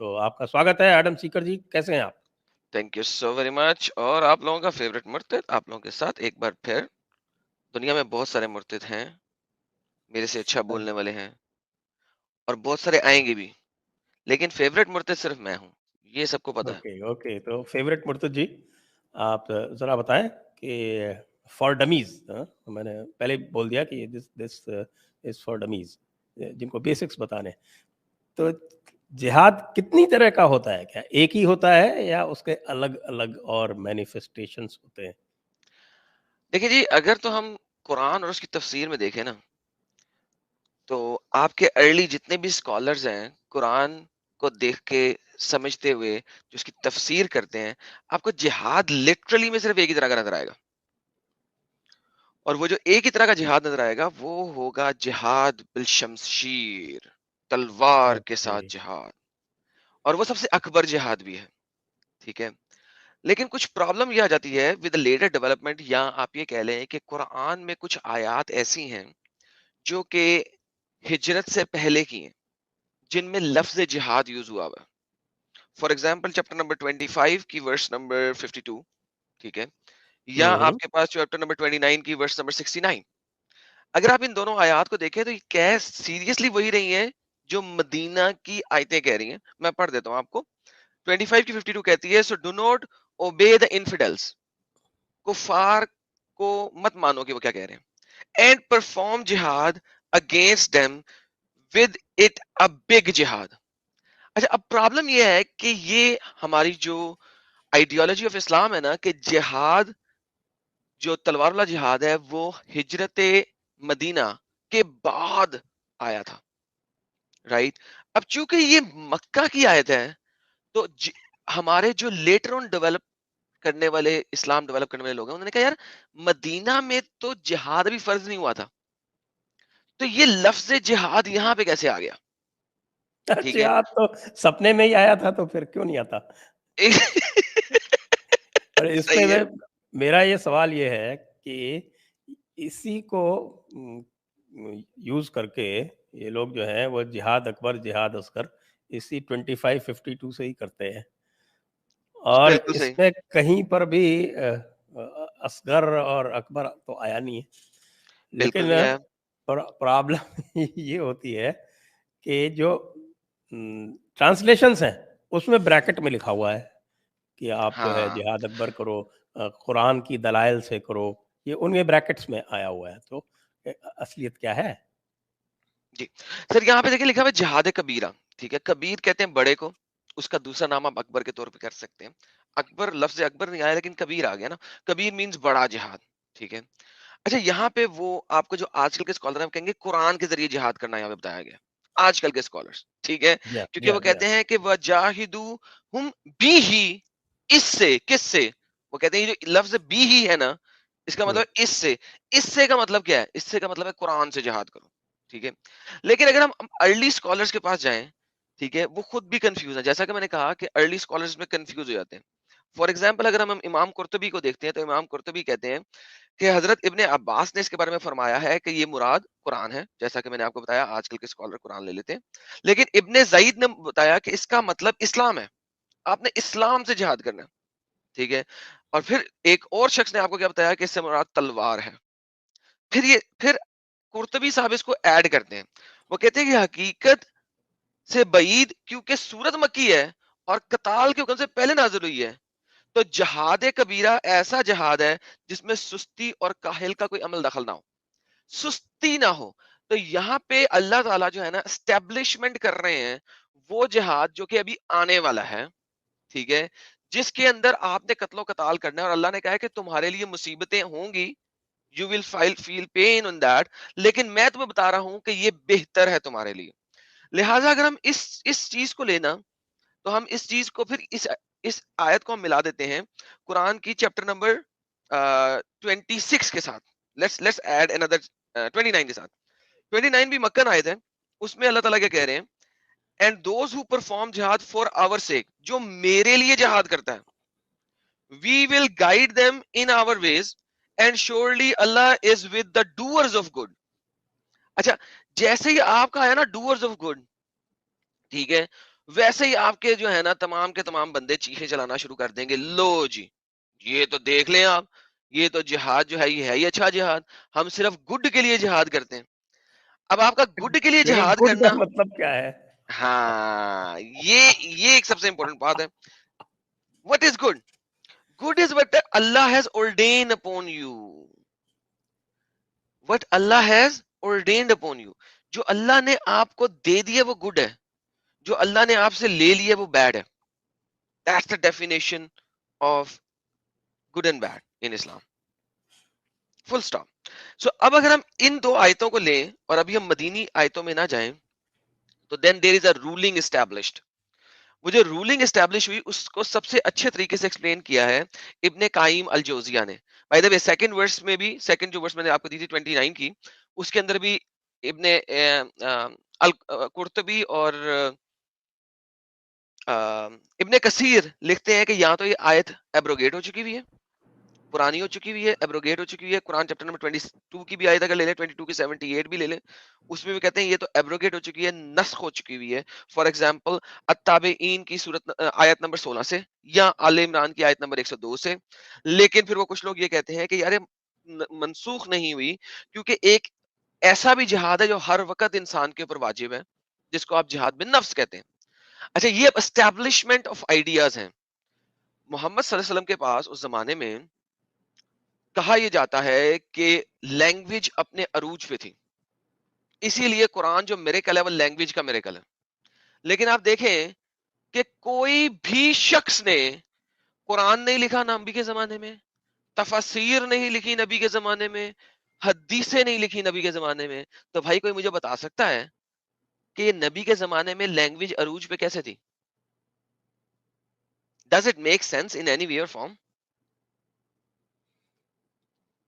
تو آپ کا سواگت ہے ایڈم سیکر جی، کیسے ہیں آپ؟ Thank you so very much. اور آپ لوگوں کا فیوریٹ مرتد آپ لوگوں کے ساتھ ایک بار پھر. دنیا میں بہت سارے مرتد ہیں، میرے سے اچھا بولنے والے ہیں اور بہت سارے آئیں گے بھی، لیکن فیوریٹ مرتد صرف میں ہوں، یہ سب کو پتا ہے. اوکے تو فیوریٹ مرتد جی آپ ذرا بتائیں کہ فار ڈمیز، میں نے پہلے بول دیا کہ دس از فار ڈمیز جن کو بیسکس بتانے. تو جہاد کتنی طرح کا ہوتا ہے؟ کیا ایک ہی ہوتا ہے یا اس کے الگ الگ اور مینیفیسٹیشنز ہوتے ہیں؟ دیکھیں جی، اگر تو ہم قرآن اور اس کی تفسیر میں دیکھیں نا، تو آپ کے ارلی جتنے بھی اسکالرز ہیں قرآن کو دیکھ کے سمجھتے ہوئے جو اس کی تفسیر کرتے ہیں، آپ کو جہاد لٹرلی میں صرف ایک ہی طرح کا نظر آئے گا. اور وہ جو ایک ہی طرح کا جہاد نظر آئے گا وہ ہوگا جہاد بالشمشیر، تلوار کے ساتھ اوکے جہاد. اور وہ سب سے اکبر جہاد بھی ہے، ٹھیک ہے. لیکن کچھ پرابلم یہ آ جاتی ہے ود لیٹر ڈیولپمنٹ، یا آپ یہ کہہ لیں کہ قرآن میں کچھ آیات ایسی ہیں جو کہ ہجرت سے پہلے کی ہیں، جن میں لفظ جہاد یوز ہوا ہوا ہے. فار ایگزامپل چیپٹر نمبر 25 کی ورس نمبر 52، ٹھیک ہے، یا آپ کے پاس چیپٹر نمبر 29 کی ورس نمبر 69. اگر آپ ان دونوں آیات کو دیکھیں تو یہ کہہ سیریسلی وہی رہی ہیں جو مدینہ کی آیتیں کہہ رہی ہیں. میں پڑھ دیتا ہوں آپ کو. 25 کی 52 کہتی ہے، so do not obey the infidels, کفار کو مت مانو کہ وہ کیا کہہ رہے ہیں، اینڈ پرفارم جہاد against them with it a big جہاد. اچھا، اب پرابلم یہ ہے کہ یہ ہماری جو آئیڈیالوجی آف اسلام ہے نا، کہ جہاد جو تلوار والا جہاد ہے وہ ہجرت مدینہ کے بعد آیا تھا، رائٹ. اب چونکہ یہ مکہ کی آیت ہے تو ہمارے جو لیٹر آن ڈیولپ کرنے والے اسلام ڈیولپ کرنے والے لوگ ہیں، انہوں نے کہا یار مدینہ میں تو جہاد بھی فرض نہیں ہوا تھا، تو یہ لفظ جہاد یہاں پہ کیسے آ گیا؟ ٹھیک ہے. اچھا، تو سپنے میں ہی آیا تھا تو پھر کیوں نہیں آتا؟ اور اس پہ صحیح ہے. میرا یہ سوال یہ ہے کہ اسی کو یوز کر کے یہ لوگ جو ہیں وہ جہاد اکبر جہاد اصغر اسی 25-52 سے ہی کرتے ہیں، اور بالکل اس صحیح. میں کہیں پر بھی اصغر اور اکبر تو آیا نہیں ہے. بالکل لیکن نہیں آیا. پرابلم یہ ہوتی ہے کہ جو ٹرانسلیشنز ہیں اس میں بریکٹ میں لکھا ہوا ہے کہ آپ جو ہے ہاں جہاد اکبر کرو، قرآن کی دلائل سے کرو، یہ ان کے بریکٹس میں آیا ہوا ہے. تو اصلیت کیا ہے؟ جی سر، یہاں پہ دیکھیں لکھا ہوا ہے جہاد کبیرہ، ٹھیک ہے. کبیر کہتے ہیں بڑے کو، اس کا دوسرا نام آپ اکبر کے طور پہ کر سکتے ہیں. اکبر لفظ اکبر نہیں آیا لیکن کبیر آ گیا نا. کبیر مینز بڑا جہاد، ٹھیک ہے. اچھا، یہاں پہ وہ آپ کو جو آج کل کے اسکالر ہیں کہیں گے قرآن کے ذریعے جہاد کرنا یہاں پہ بتایا گیا، آج کل کے اسکالرس، ٹھیک ہے. یا کیونکہ یا وہ یا کہتے ہیں کہ وَجَاهِدُوهُمْ بِهِ، اس سے، کس سے؟ وہ کہتے ہیں یہ جو لفظ بی ہی ہے نا، اس کا مطلب اس سے. اس سے کا مطلب کیا ہے؟ اس سے کا مطلب ہے قرآن سے جہاد کرو، ٹھیک ہے. لیکن اگر ہم ارلی اسکالرس کے پاس جائیں، ٹھیک ہے، وہ خود بھی کنفیوز ہیں. جیسا کہ میں نے کہا کہ ارلی اسکالرس میں کنفیوز ہو جاتے ہیں. فار ایگزامپل اگر ہم امام قرطبی کو دیکھتے ہیں تو امام قرطبی کہتے ہیں کہ حضرت ابن عباس نے اس کے بارے میں فرمایا ہے کہ یہ مراد قرآن ہے، جیسا کہ میں نے آپ کو بتایا آج کل کے اسکالر قرآن لے لیتے ہیں. لیکن ابن زید نے بتایا کہ اس کا مطلب اسلام ہے، آپ نے اسلام سے جہاد کرنا ہے، ٹھیک ہے. اور پھر ایک اور شخص نے آپ کو کیا بتایا کہ اس سے مراد تلوار ہے. پھر قرطبی صاحب اس کو ایڈ کرتے ہیں، وہ کہتے ہیں کہ حقیقت سے بعید، کیونکہ سورت مکی ہے اور قتال کے حکم سے پہلے نازل ہوئی ہے، تو جہاد کبیرہ ایسا جہاد ہے جس میں سستی اور کاہل کا کوئی عمل دخل نہ ہو، سستی نہ ہو. تو یہاں پہ اللہ تعالیٰ جو ہے نا اسٹیبلشمنٹ کر رہے ہیں وہ جہاد جو کہ ابھی آنے والا ہے، ٹھیک ہے، جس کے اندر آپ نے قتل و قتال کرنا ہے. اور اللہ نے کہا ہے کہ تمہارے لیے مصیبتیں ہوں گی، you will feel pain on that، لیکن میں تمہیں بتا رہا ہوں کہ یہ بہتر ہے تمہارے لیے. لہٰذا اگر ہم اس چیز کو لینا تو ہم اس چیز کو پھر اس آیت کو ہم ملا دیتے ہیں قرآن کی چیپٹر نمبر 26 کے ساتھ. لیٹس ایڈ another 29 کے ساتھ. 29 بھی مکن آیت ہے، اس میں اللہ تعالیٰ کیا کہہ رہے ہیں، and those who perform jihad for our سیک، جو میرے لیے جہاد کرتا ہے، we will guide them in our ways and surely Allah is with the doers of good. اچھا، جیسے ہی آپ کا آیا نا ڈوئرز آف گڈ، ٹھیک ہے، ویسے ہی آپ کے جو ہے نا تمام کے تمام بندے چیخیں چلانا شروع کر دیں گے, لو جی یہ تو دیکھ لیں آپ, یہ تو جہاد جو ہے یہ ہے ہی اچھا جہاد, ہم صرف گڈ کے لیے جہاد کرتے ہیں. اب آپ کا گڈ کے لیے لیکن جہاد گڈ کا کرنا, مطلب کیا ہے؟ ہاں یہ ایک سب سے امپورٹنٹ بات ہے. What is good? Good is what Allah has ordained upon you. What Allah has ordained upon you. جو اللہ نے آپ کو دے دیا وہ گڈ ہے, جو اللہ نے آپ سے لے لیا وہ بیڈ ہے. That's the definition of good and bad in Islam. Full stop. So اب اگر ہم ان دو آیتوں کو لیں اور ابھی ہم مدینی آیتوں میں نہ جائیں تو then there is a ruling established. وہ جو رولنگ اسٹیبلش ہوئی اس کو سب سے اچھے طریقے سے ایکسپلین کیا ہے ابن قائم الجوزیہ نے. بائی دا وے سیکنڈ ورس میں بھی, سیکنڈ جو ورس میں نے آپ کو دی تھی 29 کی, اس کے اندر بھی ابن قرطبی اور ابن کثیر لکھتے ہیں کہ یہاں تو یہ آیت ایبروگیٹ ہو چکی ہوئی ہے, پرانی ہو چکی ہوئی ہے, ایبروگیٹ ہو چکی ہوئی ہے. قرآن چیپٹر نمبر 22 کی بھی آیت اگر لے لیں, 22 کی 78 بھی لے لیں, اس میں بھی کہتے ہیں یہ تو ایبروگیٹ ہو چکی ہے, نسخ ہو چکی ہوئی ہے. فار ایگزامپل التابعین کی صورت آیت نمبر 16 سے, یا آل عمران کی آیت نمبر 102 سے. لیکن پھر وہ کچھ لوگ یہ کہتے ہیں کہ یار منسوخ نہیں ہوئی, کیونکہ ایک ایسا بھی جہاد ہے جو ہر وقت انسان کے اوپر واجب ہے, جس کو آپ جہاد بن نفس کہتے ہیں. اچھا یہ اسٹیبلشمنٹ آف آئیڈیاز ہیں. محمد صلی اللہ علیہ وسلم کے پاس اس زمانے میں کہا یہ جاتا ہے کہ لینگویج اپنے عروج پہ تھی, اسی لیے قرآن جو میریکل ہے وہ لینگویج کا میریکل ہے. لیکن آپ دیکھیں کہ کوئی بھی شخص نے قرآن نہیں لکھا نبی کے زمانے میں, تفاسیر نہیں لکھی نبی کے زمانے میں, حدیثیں نہیں لکھی نبی کے زمانے میں. تو بھائی کوئی مجھے بتا سکتا ہے کہ یہ نبی کے زمانے میں لینگویج عروج پہ کیسے تھی؟ Does it make sense in any way or form?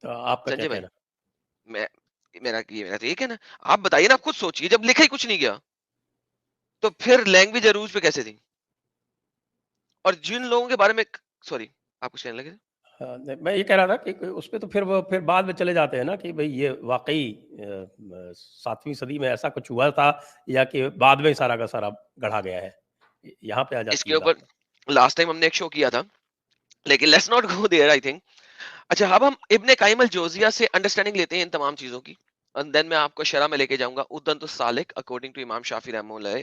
تو آپ کا کیا سنجے بھائی, کہنا؟ میرا تو یہ کہنا, آپ بتائیے نا, خود سوچیے, جب لکھا ہی کچھ نہیں گیا تو پھر لینگویج عروج پہ کیسے تھی؟ اور جن لوگوں کے بارے میں, سوری آپ کچھ کہنے لگے؟ میں یہ کہہ رہا تھا کہ اس پہ تو وہ پھر بعد میں چلے جاتے ہیں نا کہ بھئی یہ واقعی 7ویں صدی میں ایسا کچھ ہوا تھا یا کہ بعد میں سارا کا سارا گڑھا گیا ہے, یہاں پہ آ اس جاتی کے ہے اوپر بات. لاسٹ ٹائم ہم نے ایک شو کیا تھا, لیکن let's not go there I think. اچھا اب ہم ابن قائم الجوزیہ سے انڈرسٹینڈنگ لیتے ہیں ان تمام چیزوں کی, and then میں آپ کو شرح میں لے کے جاؤں گا ادنت السالک اکارڈنگ ٹو امام شافعی رحمہ اللہ.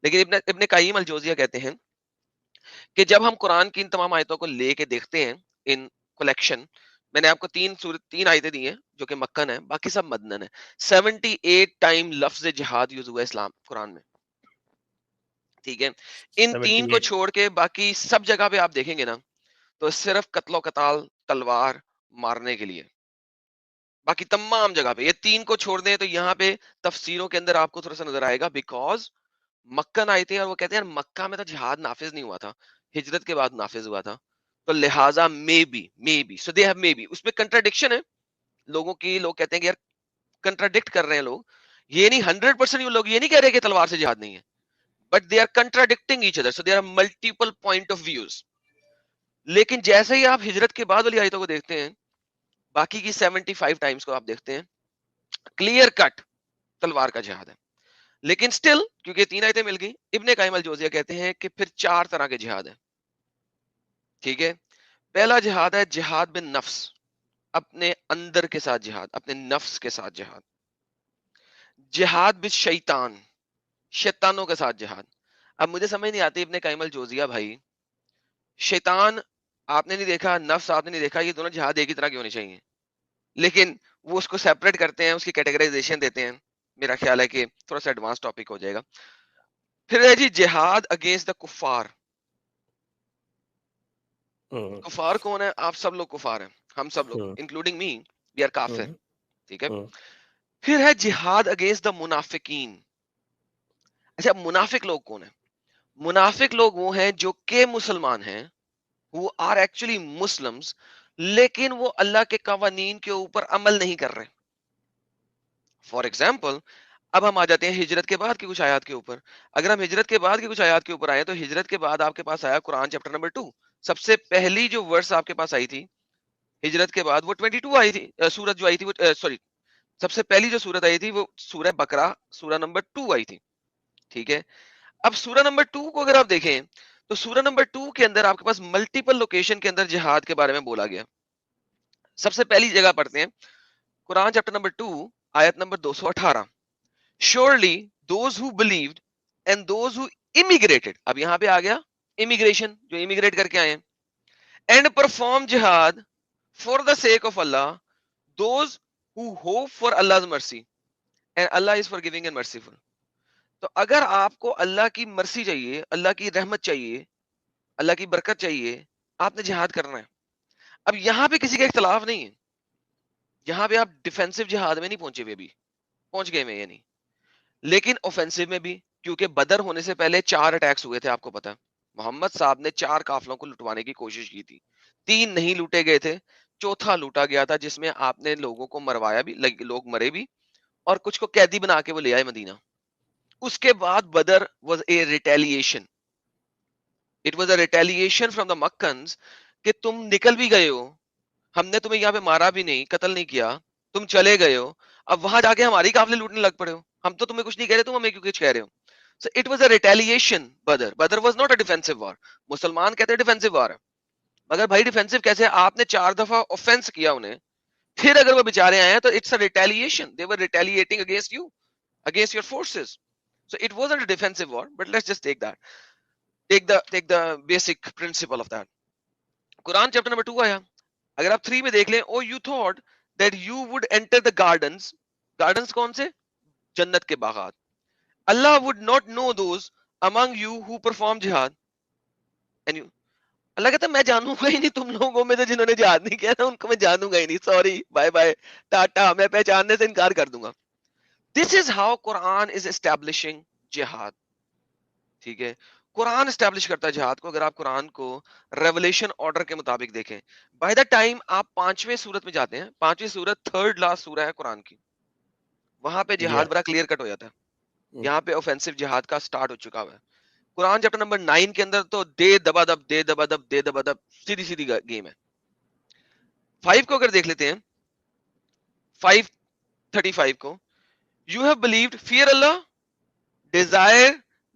لیکن ابن قائم الجوزیہ کہتے ہیں کہ جب ہم قرآن کی ان تمام آیتوں کو لے کے دیکھتے ہیں ان کلیکشن, میں نے آپ کو تین آیتیں دی ہیں جو کہ مکن ہیں, باقی سب مدنن ہیں. 78 ٹائم لفظ جہاد یوز ہوا ہے اسلام قرآن میں, ٹھیک ہے. ان تین کو 78 چھوڑ کے باقی سب جگہ پہ آپ دیکھیں گے نا تو صرف قتل و قتال, تلوار مارنے کے لیے. باقی تمام جگہ پہ یہ تین کو چھوڑ دیں تو یہاں پہ تفسیروں کے اندر آپ کو تھوڑا سا نظر آئے گا, بیکاز مکن آئے تھے اور وہ کہتے ہیں مکہ میں تو جہاد نافذ نہیں ہوا تھا, ہجرت کے بعد نافذ ہوا تھا, تو لہٰذا may be so they have may be. اس میں کنٹراڈکشن ہے لوگوں کی, لوگ کہتے ہیں کہ یار کنٹراڈکٹ کر رہے ہیں لوگ, یہ نہیں 100% لوگ یہ نہیں کہہ رہے کہ تلوار سے جہاد نہیں ہے, but they are contradicting each other, so there are multiple point of views. لیکن جیسے ہی آپ ہجرت کے بعد والی آیتوں کو دیکھتے ہیں, باقی کی 75 ٹائمز کو آپ دیکھتے ہیں, کلیئر کٹ تلوار کا جہاد ہے. لیکن سٹل کیونکہ تین آیتیں مل گئی, ابن قائم الجوزیہ کہتے ہیں کہ پھر 4 طرح کے جہاد ہیں, ٹھیک ہے. پہلا جہاد ہے جہاد بن نفس, اپنے اندر کے ساتھ جہاد, اپنے نفس کے ساتھ جہاد. جہاد بن شیطان, شیطانوں کے ساتھ جہاد. اب مجھے سمجھ نہیں آتی ابن قائم الجوزیہ بھائی, شیطان آپ نے نہیں دیکھا, نفس آپ نے نہیں دیکھا, یہ دونوں جہاد ایک ہی طرح کے ہونے چاہیے, لیکن وہ اس کو سیپریٹ کرتے ہیں, اس کی کیٹیگرائزیشن دیتے ہیں. میرا خیال ہے کہ تھوڑا سا ایڈوانس ٹاپک ہو جائے گا. پھر ہے جی جہاد اگینسٹ دا کفار. کفار کون ہے؟ آپ سب لوگ کفار ہیں, ہم سب لوگ انکلوڈنگ می وی آر کافر, ٹھیک ہے. پھر ہے جہاد اگینسٹ دا منافقین. اچھا منافق لوگ کون ہیں؟ منافق لوگ وہ ہیں جو کہ مسلمان ہیں, وہ آر ایکچولی مسلمز, لیکن وہ اللہ کے قوانین کے اوپر عمل نہیں کر رہے. فار ایگزامپل اب ہم آ جاتے ہیں ہجرت کے بعد کی کچھ آیات کے اوپر. اگر ہم ہجرت کے بعد کی کچھ آیات کے اوپر آئے تو ہجرت کے بعد آپ کے پاس آیا قرآن چیپٹر نمبر 2. سب سے پہلی جو ورس آپ کے پاس آئی تھی ہجرت کے بعد وہ 22 آئی تھی, سورت جو آئی تھی وہ سوری سب سے پہلی جو سورت آئی تھی وہ سورہ بقرہ سورہ نمبر 2 آئی تھی, ٹھیک ہے. اب سورہ نمبر 2 کو اگر آپ دیکھیں تو سورہ نمبر 2 کے اندر آپ کے پاس ملٹیپل لوکیشن کے اندر جہاد کے بارے میں بولا گیا. سب سے پہلی جگہ پڑھتے ہیں قرآن چیپٹر نمبر 2 آیت number 218. Surely those who believed and those who immigrated, اب یہاں پہ آ گیا immigration, جو immigrate کر کے آئے ہیں, and perform jihad for the sake of Allah, those who hope for Allah's mercy, and Allah is forgiving and merciful. تو اگر آپ کو اللہ کی مرسی چاہیے, اللہ کی رحمت چاہیے, اللہ کی برکت چاہیے, آپ نے جہاد کرنا ہے. اب یہاں پہ کسی کا اختلاف نہیں ہے, یہاں پہ آپ ڈیفینسو جہاد میں نہیں پہنچے ہوئے, ابھی پہنچ گئے میں یعنی, لیکن اوفینسو میں بھی, کیونکہ بدر ہونے سے پہلے 4 اٹیکس ہوئے تھے. آپ کو پتا محمد صاحب نے 4 قافلوں کو لٹوانے کی کوشش کی تھی, 3 نہیں لوٹے گئے تھے, چوتھا لوٹا گیا تھا, جس میں آپ نے لوگوں کو مروایا بھی, لوگ مرے بھی, اور کچھ کو قیدی بنا کے وہ لے آئے مدینہ. اس کے بعد Badr was a retaliation, it was a retaliation from the Meccans, کہ تم نکل بھی گئے ہو, ہم نے تمہیں یہاں پہ مارا بھی نہیں, قتل نہیں کیا, تم چلے گئے ہو, اب وہاں جا کے ہماری قافلے لوٹنے لگ پڑے ہو, ہم تو تمہیں کچھ نہیں کہہ رہے, تم ہمیں کیوں کچھ کہہ رہے ہو. So it was a retaliation. Badr was not a defensive war. مسلمان کہتے ہیں ڈیفینسو وار ہے, مگر بھائی ڈیفینسو کیسے, آپ نے 4 دفعہ اوفینس کیا انہیں, پھر اگر وہ بیچارے آئے ہیں تو it's a retaliation. They were retaliating against you, against your forces. So it wasn't a defensive war, but let's just take that. Take the basic principle of that. Quran chapter number 2 آیا, اگر آپ 3 میں دیکھ لیں, oh you thought that you would enter the gardens. Gardens کون سے, جنت کے باغات. Allah would not know those among you who perform jihad. And you, اللہ کہتا ہے میں جانوں گا ہی نہیں تم لوگوں میں سے جنہوں نے جہاد نہیں کیا نا, ان کو میں جانوں گا ہی نہیں, سوری بائے بائے ٹاٹا, میں پہچاننے سے انکار کر دوں گا. This is how Quran is establishing jihad. ٹھیک ہے, قرآن اسٹیبلش کرتا ہے جہاد کو. اگر آپ قرآن کو ریولیشن آرڈر کے مطابق دیکھیں, بائی دا ٹائم آپ 5ویں سورت میں جاتے ہیں, 5ویں سورت تھرڈ لاسٹ سورہ ہے قرآن کی, وہاں پہ جہاد بڑا کلیئر کٹ ہو جاتا ہے. یہاں پہ اوفینسو جہاد کا سٹارٹ ہو چکا ہوا ہے. قرآن چیپٹر نمبر 9 کے اندر تو دے دبا دب سیدھی گیم ہے. 5 کو اگر دیکھ لیتے ہیں, 5:35 کو, you have believed fair Allah, desire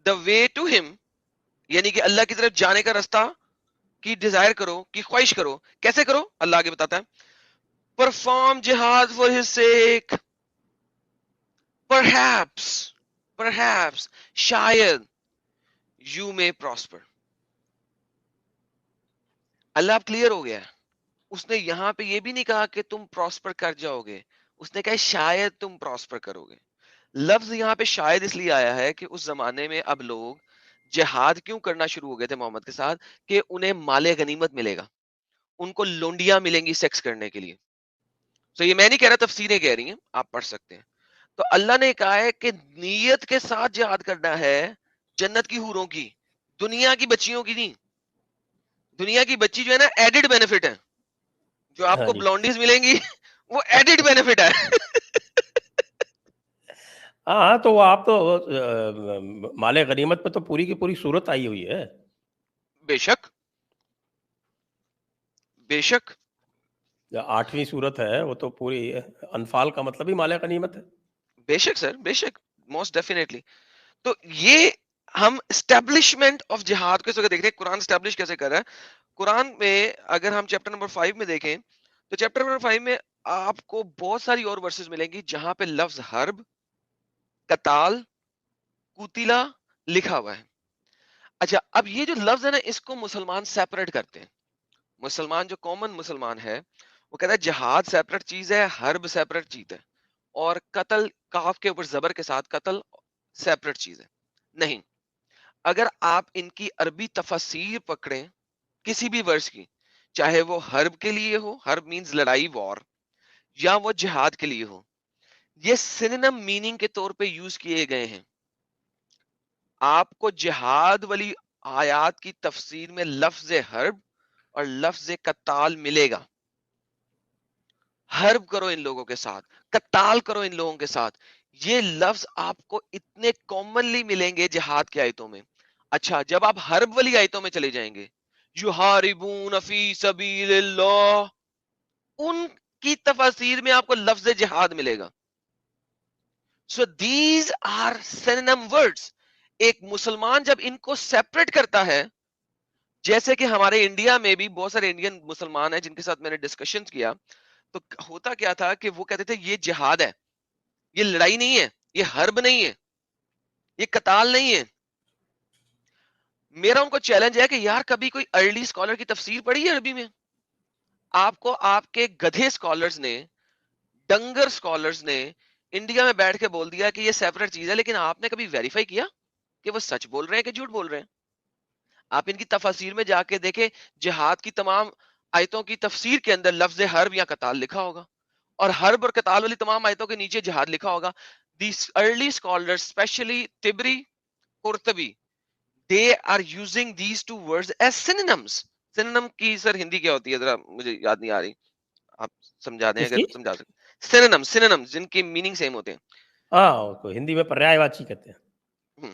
the way to him, یعنی کہ اللہ کی طرف جانے کا راستہ کی ڈیزائر کرو, کی خواہش کرو. کیسے کرو, اللہ آگے بتاتا ہے. Perform jihad for his seek, perhaps شاید you may prosper. اللہ اب کلیئر ہو گیا ہے, اس نے یہاں پہ یہ بھی نہیں کہا کہ تم پراسپر کر جاؤ گے, اس نے کہا شاید تم پراسپر کرو گے. لفظ یہاں پہ شاید اس لیے آیا ہے کہ اس زمانے میں اب لوگ جہاد کیوں کرنا شروع ہو گئے تھے محمد کے ساتھ, کہ انہیں مال غنیمت ملے گا, ان کو لونڈیاں ملیں گی سیکس کرنے کے لیے. تو یہ میں نہیں کہہ رہا, تفسیریں کہہ رہی ہیں, آپ پڑھ سکتے ہیں. تو اللہ نے کہا ہے کہ نیت کے ساتھ جہاد کرنا ہے, جنت کی حوروں کی, دنیا کی بچیوں کی نہیں. دنیا کی بچی جو ہے نا ایڈڈ بینیفٹ ہے, جو آپ کو بلونڈیز ملیں گی وہ ایڈڈ بینیفٹ ہے. ہاں تو وہ آپ تو مال غنیمت پہ تو پوری کی پوری صورت آئی ہوئی ہے. بے شک بے شک, 8ویں صورت ہے وہ تو پوری, انفال کا مطلب ہی مال غنیمت ہے. بے شک سر, بے شک, موسٹ ڈیفینیٹلی. تو یہ ہم اسٹیبلشمنٹ آف جہاد کو دیکھ رہے ہیں, قرآن اسٹیبلش کیسے کر رہا ہے. قرآن میں اگر ہم چیپٹر نمبر 5 میں دیکھیں تو چیپٹر نمبر 5 میں آپ کو بہت ساری اور ورسز ملیں گی جہاں پہ لفظ حرب, قتال, قتیلا لکھا ہوا ہے. اچھا, اب یہ جو لفظ ہے نا, اس کو مسلمان سیپریٹ کرتے ہیں. مسلمان جو کامن مسلمان ہے وہ کہتا ہے جہاد سیپریٹ چیز ہے, حرب سیپریٹ چیز ہے, اور قتل کاف کے اوپر زبر کے ساتھ قتل سیپریٹ چیز ہے. نہیں, اگر آپ ان کی عربی تفسیر پکڑیں کسی بھی ورڈز کی, چاہے وہ حرب کے لیے ہو, حرب مینز لڑائی, وار, یا وہ جہاد کے لیے ہو, یہ سنونیم میننگ کے طور پہ یوز کیے گئے ہیں. آپ کو جہاد والی آیات کی تفسیر میں لفظ حرب اور لفظ قتال ملے گا. حرب کرو ان لوگوں کے ساتھ, قتال کرو ان لوگوں کے ساتھ, یہ لفظ آپ کو اتنے کامنلی ملیں گے جہاد کی آیتوں میں. اچھا, جب آپ حرب والی آیتوں میں چلے جائیں گے, یحاربون فی سبیل اللہ, ان کی تفاسیر میں آپ کو لفظ جہاد ملے گا. So these are synonym words. ایک مسلمان جب ان کو سیپریٹ کرتا ہے, جیسے کہ ہمارے انڈیا میں بھی بہت سارے انڈین مسلمان ہیں جن کے ساتھ میں نے ڈسکشن کیا, تو ہوتا کیا تھا کہ وہ کہتے تھے یہ جہاد ہے, یہ لڑائی نہیں ہے, یہ حرب نہیں ہے, یہ قتال نہیں ہے. میرا ان کو چیلنج ہے کہ یار کبھی کوئی ارلی اسکالر کی تفسیر پڑھی ہے عربی میں؟ آپ کو آپ کے گدھے اسکالرز نے, ڈنگر اسکالرز نے انڈیا میں بیٹھ کے بول دیا کہ یہ سیپریٹ چیز ہے, لیکن آپ نے کبھی ویریفائی کیا کہ وہ سچ بول رہے ہیں کہ جھوٹ بول رہے ہیں؟ آپ ان کی تفاسیر میں جا کے دیکھیں, جہاد کی تمام آیتوں کی تفسیر کے اندر لفظ حرب یا قتال لکھا ہوگا, اور حرب اور قتال والی تمام آیتوں کے نیچے جہاد لکھا ہوگا. These early scholars, especially Tibri, Qurtubi, they are using these two words as synonyms. Synonym کی سر ہندی کیا ہوتی ہے ذرا مجھے یاد نہیں آ رہی, آپ سمجھا دیں کس اگر کی؟ سمجھا سکتے. synonyms جن کی میننگ سیم ہوتے ہیں. ہاں, کو ہندی میں پریائے واچی کہتے ہیں.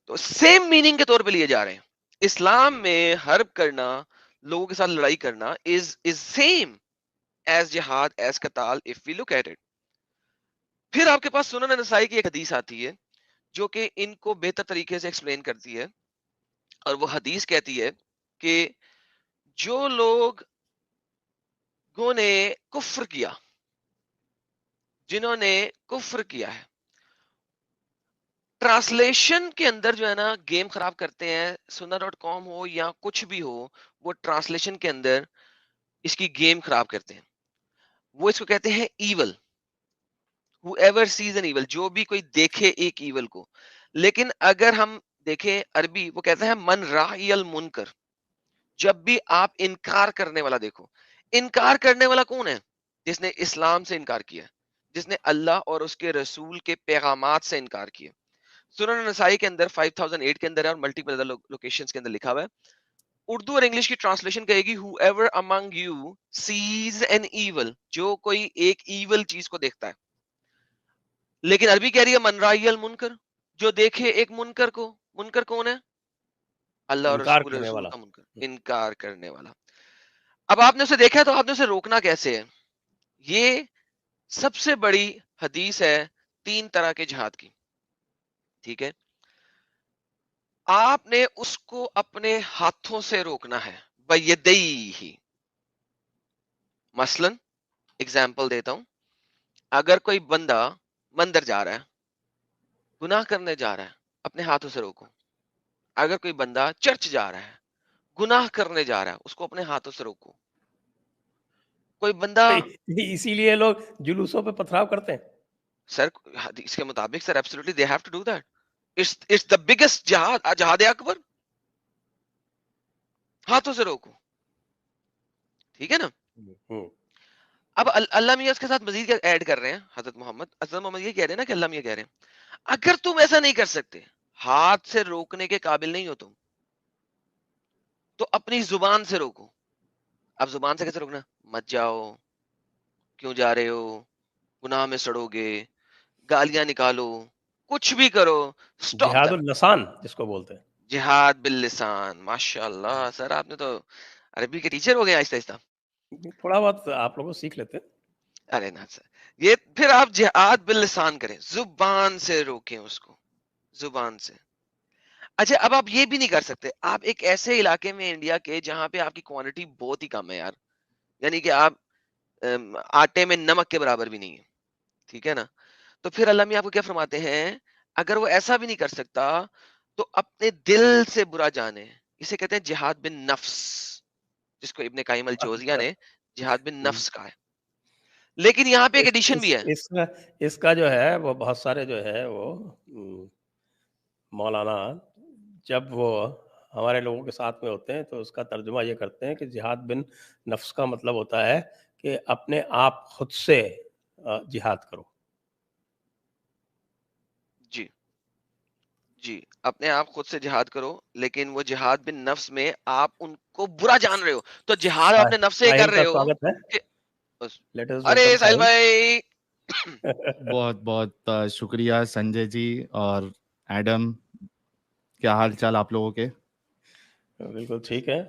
تو سیم میننگ کے طور پہ لیے جا رہے ہیں. اسلام میں حرب کرنا, لوگوں کے ساتھ لڑائی کرنا is same as jihad, as قتال, if we look at it. پھر آپ کے پاس سنن نسائی کی ایک حدیث آتی ہے جو کہ ان کو بہتر طریقے سے ایکسپلین کرتی ہے, اور وہ حدیث کہتی ہے کہ جو لوگ نے کفر کیا, جنہوں نے کفر کیا ہے, ٹرانسلیشن کے اندر جو ہے نا گیم خراب کرتے ہیں, sunnah.com ہو یا کچھ بھی ہو, وہ ٹرانسلیشن کے اندر اس کی گیم خراب کرتے ہیں. وہ اس کو کہتے ہیں evil, whoever sees an evil, جو بھی کوئی دیکھے ایک ایول کو. لیکن اگر ہم دیکھیں عربی, وہ کہتے ہیں من رائی المنکر, جب بھی آپ انکار کرنے والا دیکھو. انکار کرنے والا کون ہے؟ جس نے اسلام سے انکار کیا, جس نے اللہ اور اس کے رسول کے پیغامات سے انکار کیا. سنن نسائی کے اندر 5008 کے اندر ہے, اور ملٹیپل ادر لوکیشنز کے اندر لکھا ہوا ہے. اردو اور انگلش کی ٹرانسلیشن کہے گی whoever among you sees an evil, جو کوئی ایک ایول چیز کو دیکھتا ہے. لیکن عربی کہہ رہی ہے من رائی المنکر, جو دیکھے ایک منکر کو. منکر کون ہے؟ اللہ اور انکار کرنے رسول والا. کا منکر, انکار کرنے والا. اب آپ نے اسے دیکھا تو آپ نے اسے روکنا کیسے ہے؟ یہ سب سے بڑی حدیث ہے 3 طرح کے جہاد کی, ٹھیک ہے. آپ نے اس کو اپنے ہاتھوں سے روکنا ہے, بَیَدَیْہِ. مثلا اگزامپل دیتا ہوں, اگر کوئی بندہ مندر جا رہا ہے, گناہ کرنے جا رہا ہے, اپنے ہاتھوں سے روکو. اگر کوئی بندہ چرچ جا رہا ہے, گناہ کرنے جا رہا ہے, اس کو اپنے ہاتھوں سے روکو. کوئی بندہ, اسی لیے لوگ جلوسوں پہ پتھراؤ کرتے ہیں. سر حدیث کے مطابق sir absolutely they have to do that. It's the biggest jihad, جہاد اکبر. ہاتھوں سے روکو, ٹھیک ہے نا. اب اللہ میاں اس کے ساتھ مزید کیا ایڈ کر رہے ہیں, حضرت محمد یہ کہہ رہے ہیں نا کہ اللہ میاں کہہ رہے ہیں اگر تم ایسا نہیں کر سکتے, ہاتھ سے روکنے کے قابل نہیں ہو تم, تو اپنی زبان سے روکو. اب زبان سے کیسے روکنا؟ مت جاؤ, کیوں جا رہے ہو, گناہ میں سڑو گے, گالیاں نکالو, کچھ بھی کرو, سٹاپ جہاد دیٹ. اللسان جس کو بولتے ہیں. جہاد باللسان. ماشاء اللہ سر, آپ نے تو عربی کے ٹیچر ہو گئے آہستہ آہستہ. تھوڑا بہت آپ لوگوں سیکھ لیتے ہیں. ارے نا سر, یہ پھر آپ جہاد باللسان کریں, زبان سے روکیں اس کو, زبان سے. اچھا اب آپ یہ بھی نہیں کر سکتے, آپ ایک ایسے علاقے میں انڈیا کے جہاں پہ آپ کی کوانٹٹی بہت ہی کم ہے یار, یعنی کہ آپ آٹے میں نمک کے برابر بھی نہیں ہے, ٹھیک ہے نا. تو پھر اللہ میاں آپ کو کیا فرماتے ہیں, اگر وہ ایسا بھی نہیں کر سکتا تو اپنے دل سے برا جانے. اسے کہتے ہیں جہاد بن نفس, جس کو ابن قیم الجوزیہ نے جہاد بن نفس کہا ہے. لیکن یہاں پہ ایک ایڈیشن بھی ہے. اس کا جو ہے وہ بہت سارے جو ہے وہ مولانا جب وہ ہمارے لوگوں کے ساتھ میں ہوتے ہیں تو اس کا ترجمہ یہ کرتے ہیں کہ جہاد بن نفس کا مطلب ہوتا ہے کہ اپنے آپ خود سے جہاد کرو. جی جی, اپنے آپ خود سے جہاد کرو, لیکن وہ جہاد بن نفس میں آپ ان کو برا جان رہے ہو, تو جہاد اپنے نفس سے کر ساحل رہے کا ہو. سواگت ہے. Let us ارے welcome ساحل بھائی, بہت بہت شکریہ سنجے جی اور ایڈم. کیا حال چال آپ لوگوں کے؟ بالکل ٹھیک ہے.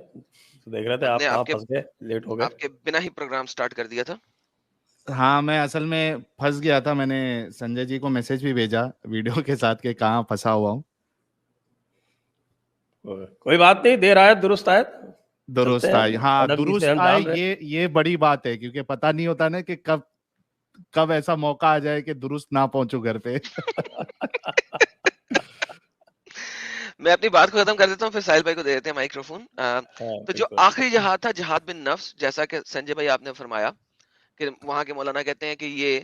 دیکھ رہے تھے ہم نے آپ کہاں پھنس گئے, لیٹ ہو گئے. آپ کے بنا ہی پروگرام سٹارٹ کر دیا تھا. ہاں میں اصل میں پھنس گیا تھا, میں نے سنجے جی کو میسج بھی بھیجا ویڈیو کے ساتھ کہ کہاں پھنسا ہوا ہوں. کوئی بات نہیں، دیر آیت درست آیت. درست چلتے ہیں آئے. ہاں ایڈم جی سے درست ہم آئے، جان رہے. یہ بڑی بات ہے، کیونکہ پتہ نہیں ہوتا نا کہ کب ایسا موقع آ جائے کہ درست نہ پہنچو گھر پہ. میں اپنی بات کو ختم کر دیتا ہوں، پھر ساحل بھائی کو دے دیتے ہیں مائکرو فون. ہاں تو جو بالکل. آخری جہاد تھا جہاد بن نفس، جیسا کہ سنجے بھائی آپ نے فرمایا کہ وہاں کے مولانا کہتے ہیں کہ یہ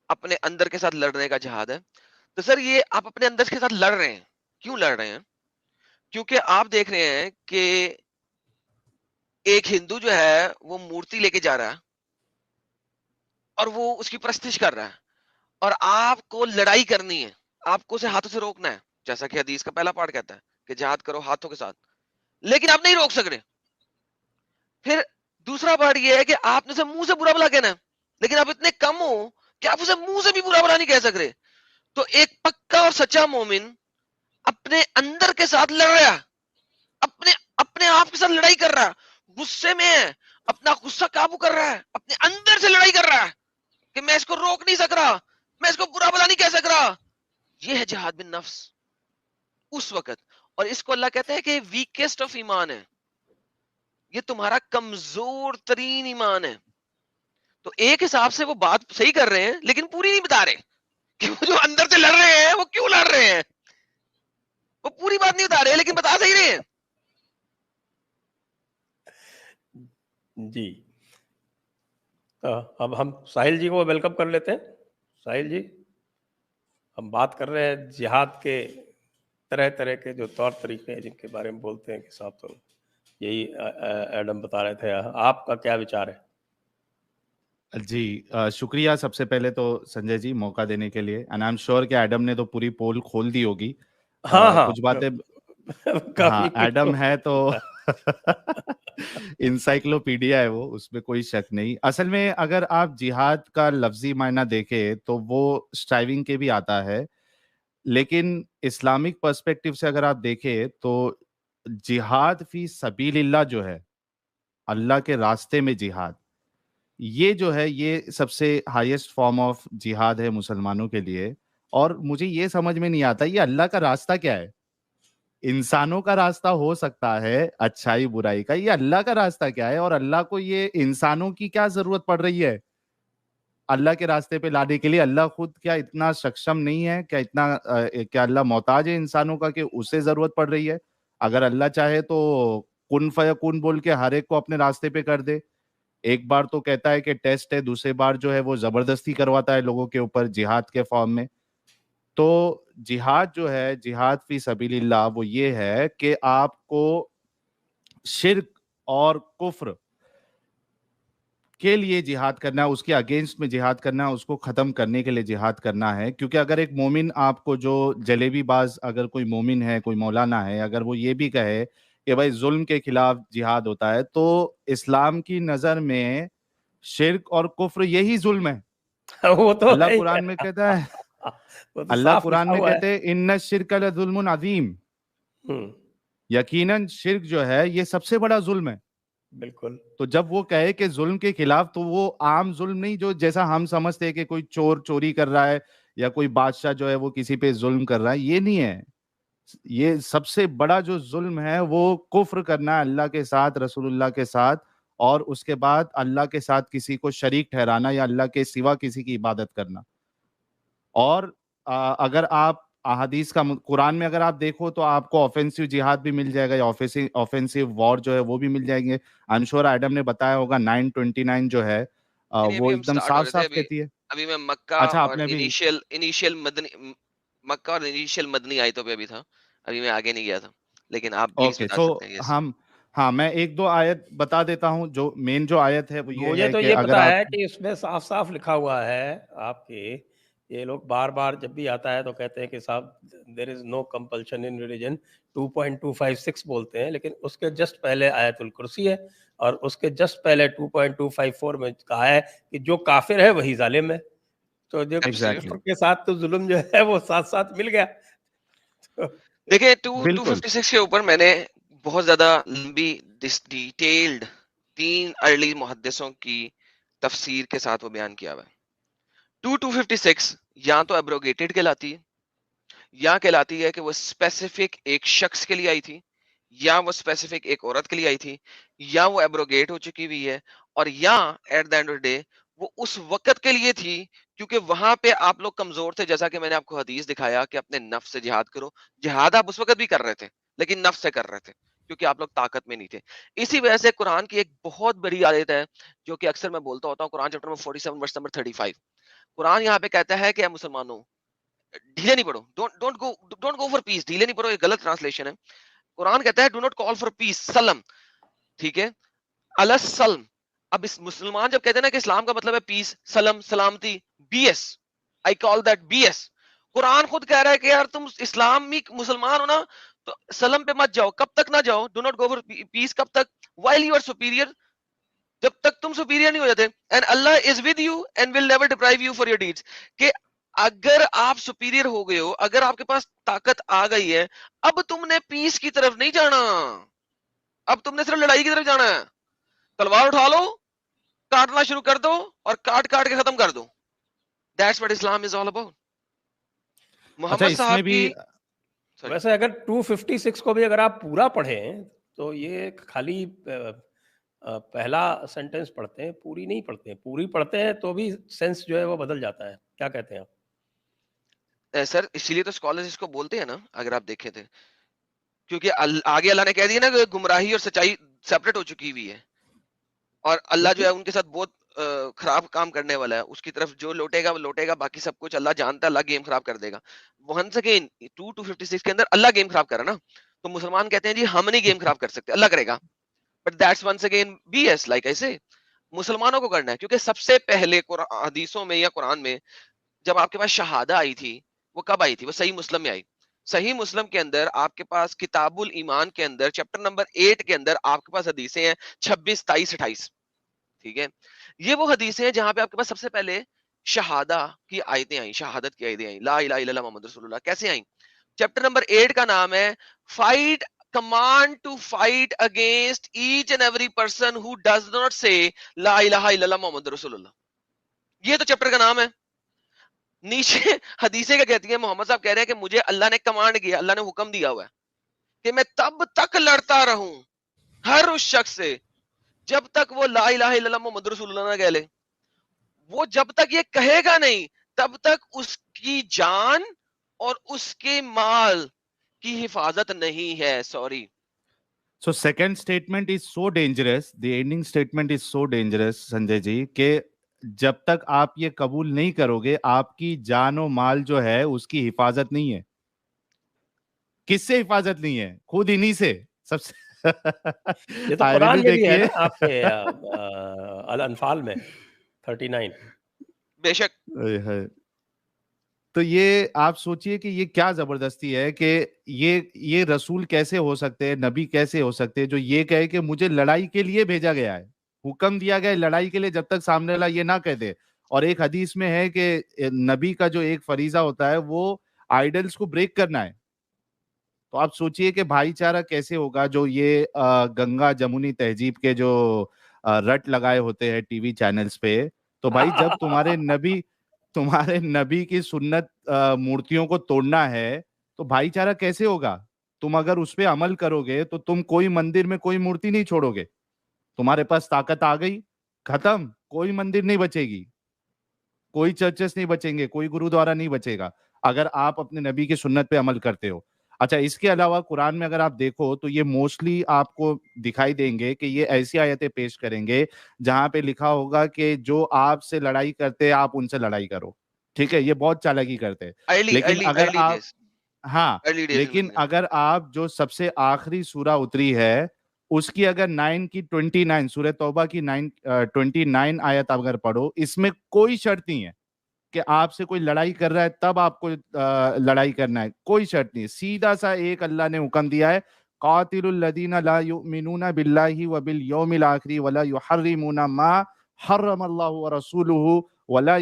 اپنے اندر کے ساتھ لڑنے کا جہاد ہے. تو سر یہ آپ اپنے اندر کے ساتھ لڑ رہے ہیں، کیوں لڑ رہے ہیں؟ کیونکہ آپ دیکھ رہے ہیں کہ ایک ہندو جو ہے وہ مورتی لے کے جا رہا ہے اور وہ اس کی پرستش کر رہا ہے، اور آپ کو لڑائی کرنی ہے، آپ کو اسے ہاتھوں سے روکنا ہے، جیسا کہ حدیث کا پہلا پارٹ کہتا ہے کہ جہاد کرو ہاتھوں کے ساتھ، لیکن آپ نہیں روک سک رہے. پھر دوسرا پارٹ یہ ہے کہ آپ نے اسے منہ سے برا بلا کہنا ہے، لیکن آپ اتنے کم ہو کہ آپ اسے منہ سے بھی برا بلا نہیں کہہ سک رہے. تو ایک پکا اور سچا مومن اپنے اندر کے ساتھ لڑ رہا ہے، اپنے آپ کے ساتھ لڑائی کر رہا ہے، غصے میں ہے، اپنا غصہ قابو کر رہا ہے، اپنے اندر سے لڑائی کر رہا ہے کہ میں اس کو روک نہیں سک رہا، میں اس کو برا بلا نہیں کہہ سک رہا. یہ ہے جہاد بن نفس اس وقت. اور اس کو اللہ کہتے ہیں کہ ویکسٹ آف ایمان ہے، یہ تمہارا کمزور ترین ایمان ہے. تو ایک حساب سے وہ بات صحیح کر رہے ہیں، لیکن پوری نہیں بتا رہے کہ وہ جو اندر سے لڑ رہے ہیں وہ کیوں لڑ رہے ہیں. وہ پوری بات نہیں بتا رہے لیکن بتا صحیح رہے ہیں. جی اب ہم ساحل جی کو ویلکم کر لیتے ہیں. ساحل جی، ہم بات کر رہے ہیں جہاد کے طرح طرح کے جو طور طریقے ہیں جن کے بارے میں بولتے ہیں کہ صاحب، تو یہی ایڈم بتا رہے تھے، آپ کا کیا وچار ہے؟ جی شکریہ سب سے پہلے تو سنجے جی موقع دینے کے لیے. اینڈ آئی ایم شیور کہ ایڈم نے تو پوری پول کھول دی ہوگی. ہاں ہاں کچھ باتیں ہاں کافی کچھ ایڈم ہے تو ہوتا انسائکلوپیڈیا ہے وہ، اس میں کوئی شک نہیں. اصل میں اگر آپ جہاد کا لفظی معنی دیکھیں تو وہ اسٹرائیونگ کے بھی آتا ہے، لیکن اسلامک پرسپیکٹو سے اگر آپ دیکھیں تو جہاد فی سبیل اللہ جو ہے، اللہ کے راستے میں جہاد، یہ جو ہے یہ سب سے ہائیسٹ فارم آف جہاد ہے مسلمانوں کے لیے. اور مجھے یہ سمجھ میں نہیں آتا یہ اللہ کا راستہ کیا ہے. انسانوں کا راستہ ہو سکتا ہے اچھائی برائی کا، یہ اللہ کا راستہ کیا ہے؟ اور اللہ کو یہ انسانوں کی کیا ضرورت پڑ رہی ہے اللہ کے راستے پہ لانے کے لیے؟ اللہ خود کیا اتنا سکشم نہیں ہے؟ کیا اللہ محتاج ہے انسانوں کا کہ اسے ضرورت پڑ رہی ہے؟ اگر اللہ چاہے تو کن فیکون بول کے ہر ایک کو اپنے راستے پہ کر دے. ایک بار تو کہتا ہے کہ ٹیسٹ ہے، دوسرے بار جو ہے وہ زبردستی کرواتا ہے لوگوں کے اوپر جہاد کے فارم میں. تو جہاد جو ہے، جہاد فی سبیل اللہ، وہ یہ ہے کہ آپ کو شرک اور کفر کے لیے جہاد کرنا ہے، اس کے اگینسٹ میں جہاد کرنا ہے، اس کو ختم کرنے کے لیے جہاد کرنا ہے. کیونکہ اگر ایک مومن آپ کو، جو جلیبی باز اگر کوئی مومن ہے، کوئی مولانا ہے، اگر وہ یہ بھی کہے کہ بھائی ظلم کے خلاف جہاد ہوتا ہے، تو اسلام کی نظر میں شرک اور کفر یہی ظلم ہے. وہ تو اللہ ہے ہی قرآن میں کہتا ہے، وہ تو اللہ صاف قرآن لکھا میں ہوا ہے. کہتے ہیں ان الشرک لظلم عظیم، ہوں، یقیناً شرک جو ہے یہ سب سے بڑا ظلم ہے. بالکل. تو جب وہ کہے کہ ظلم کے خلاف، تو وہ عام ظلم نہیں جو جیسا ہم سمجھتے ہیں کہ کوئی چور چوری کر رہا ہے یا کوئی بادشاہ جو ہے وہ کسی پہ ظلم کر رہا ہے، یہ نہیں ہے. یہ سب سے بڑا جو ظلم ہے وہ کفر کرنا ہے اللہ کے ساتھ، رسول اللہ کے ساتھ، اور اس کے بعد اللہ کے ساتھ کسی کو شریک ٹھہرانا یا اللہ کے سوا کسی کی عبادت کرنا. اور اگر آپ احادیث کا قرآن میں اگر آپ دیکھو تو آپ کو آفینسو جہاد بھی مل جائے گا، یا آفینسو وار جو ہے وہ بھی مل جائیں گے. انشور ایڈم نے بتایا ہوگا 929 جو ہے وہ ابھی ہم ایک دم سٹارٹ ہو صاف رہے تھے. صاف کہتی ہے. ابھی میں مکہ اچھا آپ اور نے ابھی، انیشیل مدنی آیتوں پہ ابھی تھا، ابھی میں آگے نہیں گیا تھا، لیکن آپ پلیز اوکے بتا سو سکتے ہیں. یس ہاں میں ایک دو آیت بتا دیتا ہوں. جو مین جو آیت ہے وہ یہ مجھے ہے تو کہ یہ اگر پتا آپ، ہے کہ اس میں صاف صاف لکھا ہوا ہے آپ کے، یہ لوگ بار بار جب بھی آتا ہے تو کہتے ہیں کہ صاحب دیر از نو کمپلشن ان ریلیجن، 2.256 بولتے ہیں، لیکن اس کے جسٹ پہلے آیت الکرسی ہے، اور اس کے جسٹ پہلے 2.254 میں کہا ہے کہ جو کافر ہے وہی ظالم ہے. تو جو ایگزیکٹلی کفر کے ساتھ تو ظلم جو ہے وہ ساتھ ساتھ مل گیا. دیکھیں بالکل 256 کے اوپر میں نے بہت زیادہ لمبی ڈیٹیلڈ 3 ارلی محدثوں کی تفسیر کے ساتھ وہ بیان کیا ہوا ہے. 256 یا تو ایبروگیٹڈ کہلاتی ہے، یا کہلاتی ہے کہ وہ اسپیسیفک ایک شخص کے لیے آئی تھی, یا وہ اسپیسیفک ایک عورت کے لیے آئی تھی, یا وہ ایبروگیٹ ہو چکی ہوئی ہے, اور یا at the end of day وہ اس وقت کے لیے تھی کیونکہ وہاں پہ آپ لوگ کمزور تھے, جیسا کہ میں نے آپ کو حدیث دکھایا کہ اپنے نفس سے جہاد کرو. جہاد آپ اس وقت بھی کر رہے تھے لیکن نفس سے کر رہے تھے کیونکہ آپ لوگ طاقت میں نہیں تھے. اسی وجہ سے قرآن کی ایک بہت بڑی آیت ہے جو کہ اکثر میں بولتا ہوتا ہوں, قرآن چیپٹر نمبر 47 ورس نمبر 35. قرآن یہاں پہ کہتا ہے کہ اے مسلمانوں ڈھیلے نہیں پڑھو, ڈونٹ گو فار پیس, ڈھیلے نہیں پڑھو, یہ غلط ٹرانسلیشن ہے. قرآن کہتا ہے ڈو ناٹ کال فار پیس, سلم, ٹھیک ہے, السلم. اب اس مسلمان جب کہتے ہیں نا کہ اسلام کا مطلب ہے پیس, سلم, سلامتی, B S, I call that B S. قرآن خود کہہ رہا ہے کہ یار تم اسلامی مسلمان ہو نا تو سلم پہ مت جاؤ. کب تک نہ جاؤ, ڈو ناٹ گو فار پیس, کب تک, وائل یو آر سپیریئر, جب تک تم سپیریئر نہیں ہو جاتے. And Allah is with you and will never deprive you for your deeds, کہ اگر آپ سپیریئر ہو گئے ہو, اگر آپ کے پاس طاقت آ گئی ہے, اب تم نے پیس کی طرف نہیں جانا, اب تم نے صرف لڑائی کی طرف جانا ہے. تلوار اٹھا لو, کاٹنا شروع کر دو اور کاٹ کاٹ کے ختم کر دو. That's what Islam is all about. محمد صاحب کی ویسے اگر 256 کو بھی اگر آپ پورا پڑھیں تو یہ خالی پہلا سینٹنس پڑھتے ہیں, پوری نہیں پڑھتے ہیں. پوری پڑھتے ہیں تو بھی سینس جو ہے وہ بدل جاتا ہے. کیا کہتے ہیں آپ سر؟ اسی لیے تو اسکالرز اس کو بولتے ہیں نا, اگر آپ دیکھیں تھے, کیونکہ آگے اللہ نے کہہ دیا نا کہ گمراہی اور سچائی سیپریٹ ہو چکی ہوئی ہے, اور اللہ جو ہے ان کے ساتھ بہت خراب کام کرنے والا ہے. اس کی طرف جو لوٹے گا وہ لوٹے گا, باقی سب کچھ اللہ جانتا ہے, اللہ گیم خراب کر دے گا. ونس اگین 256 کے اندر اللہ گیم خراب کرا نا, تو مسلمان کہتے ہیں جی ہم نہیں گیم خراب کر سکتے, اللہ کرے گا. But that's once again B S, like ایسے مسلمانوں کو کرنا ہے. کیونکہ سب سے پہلے حدیثوں میں یا قرآن میں جب آپ کے پاس شہادہ آئی تھی, وہ کب آئی تھی؟ وہ صحیح مسلم میں آئی. صحیح مسلم کے اندر آپ کے پاس کتاب الایمان کے اندر چیپٹر نمبر 8 کے اندر آپ کے پاس حدیثیں ہیں 26, 23, 28. ٹھیک ہے, یہ وہ حدیثیں ہیں جہاں پہ آپ کے پاس سب سے پہلے شہادہ کی آیتیں آئیں, شہادت کی آیتیں آئیں, لا الہ الا اللہ محمد رسول اللہ. کیسے آئیں؟ چیپٹر نمبر 8 کا نام ہے fight, command to fight against each and every person who does not say لا الہ الا اللہ محمد رسول اللہ. یہ تو چیپٹر کا نام ہے. نیچے حدیثیں کیا کہتی ہیں؟ محمد صاحب کہہ رہے ہیں کہ مجھے اللہ نے کمانڈ کیا, اللہ نے حکم دیا ہوا ہے کہ میں تب تک لڑتا رہوں ہر اس شخص سے جب تک وہ لا الہ الا اللہ محمد رسول اللہ نہ کہہ لے. وہ جب تک یہ کہے گا نہیں تب تک اس کی جان اور اس کے مال کی حفاظت نہیں ہے. Sorry. So second statement is so dangerous, the ending statement is so dangerous, Sanjay ji, کہ جب تک آپ یہ قبول نہیں کرو گے آپ کی جان و مال جو ہے اس کی حفاظت نہیں ہے. کس سے حفاظت نہیں ہے؟ خود انہی سے. سب سے یہ تو قرآن میں بھی ہے نا آپ کے الانفال میں 39. بے شک. تو یہ آپ سوچئے کہ یہ کیا زبردستی ہے کہ یہ رسول کیسے ہو سکتے ہیں, نبی کیسے ہو سکتے ہیں جو یہ کہے کہ مجھے لڑائی کے لیے بھیجا گیا ہے, حکم دیا گیا ہے لڑائی کے لیے, جب تک سامنے والا یہ نہ کہہ دے. اور ایک حدیث میں ہے کہ نبی کا جو ایک فریضہ ہوتا ہے وہ آئیڈلز کو بریک کرنا ہے. تو آپ سوچئے کہ بھائی چارہ کیسے ہوگا جو یہ گنگا جمونی تہذیب کے جو رٹ لگائے ہوتے ہیں ٹی وی چینلز پہ. تو بھائی جب تمہارے نبی کی سنت مورتیوں کو توڑنا ہے تو بھائی چارہ کیسے ہوگا؟ تم اگر اس پہ عمل کرو گے تو تم کوئی مندر میں کوئی مورتی نہیں چھوڑو گے. تمہارے پاس طاقت آ گئی, ختم, کوئی مندر نہیں بچے گی, کوئی چرچز نہیں بچیں گے, کوئی گرودوارا نہیں بچے گا اگر آپ اپنے نبی کی سنت پہ عمل کرتے ہو. اچھا, اس کے علاوہ قرآن میں اگر آپ دیکھو تو یہ موسٹلی آپ کو دکھائی دیں گے کہ یہ ایسی آیتیں پیش کریں گے جہاں پہ لکھا ہوگا کہ جو آپ سے لڑائی کرتے آپ ان سے لڑائی کرو. ٹھیک ہے, یہ بہت چالاکی کرتے. لیکن اگر آپ جو سب سے آخری سورہ اتری ہے اس کی اگر 9 کی 29 سورہ توبہ کی 29 آیت اگر پڑھو, اس میں کوئی شرط نہیں ہے کہ آپ سے کوئی لڑائی کر رہا ہے تب آپ کو لڑائی کرنا ہے, کوئی شرط نہیں. سیدھا سا ایک اللہ نے حکم دیا ہے, قاتل الذین لا یؤمنون باللہ وبالیوم الآخر ولا یحرمون ما حرم اللہ ورسولہ ولا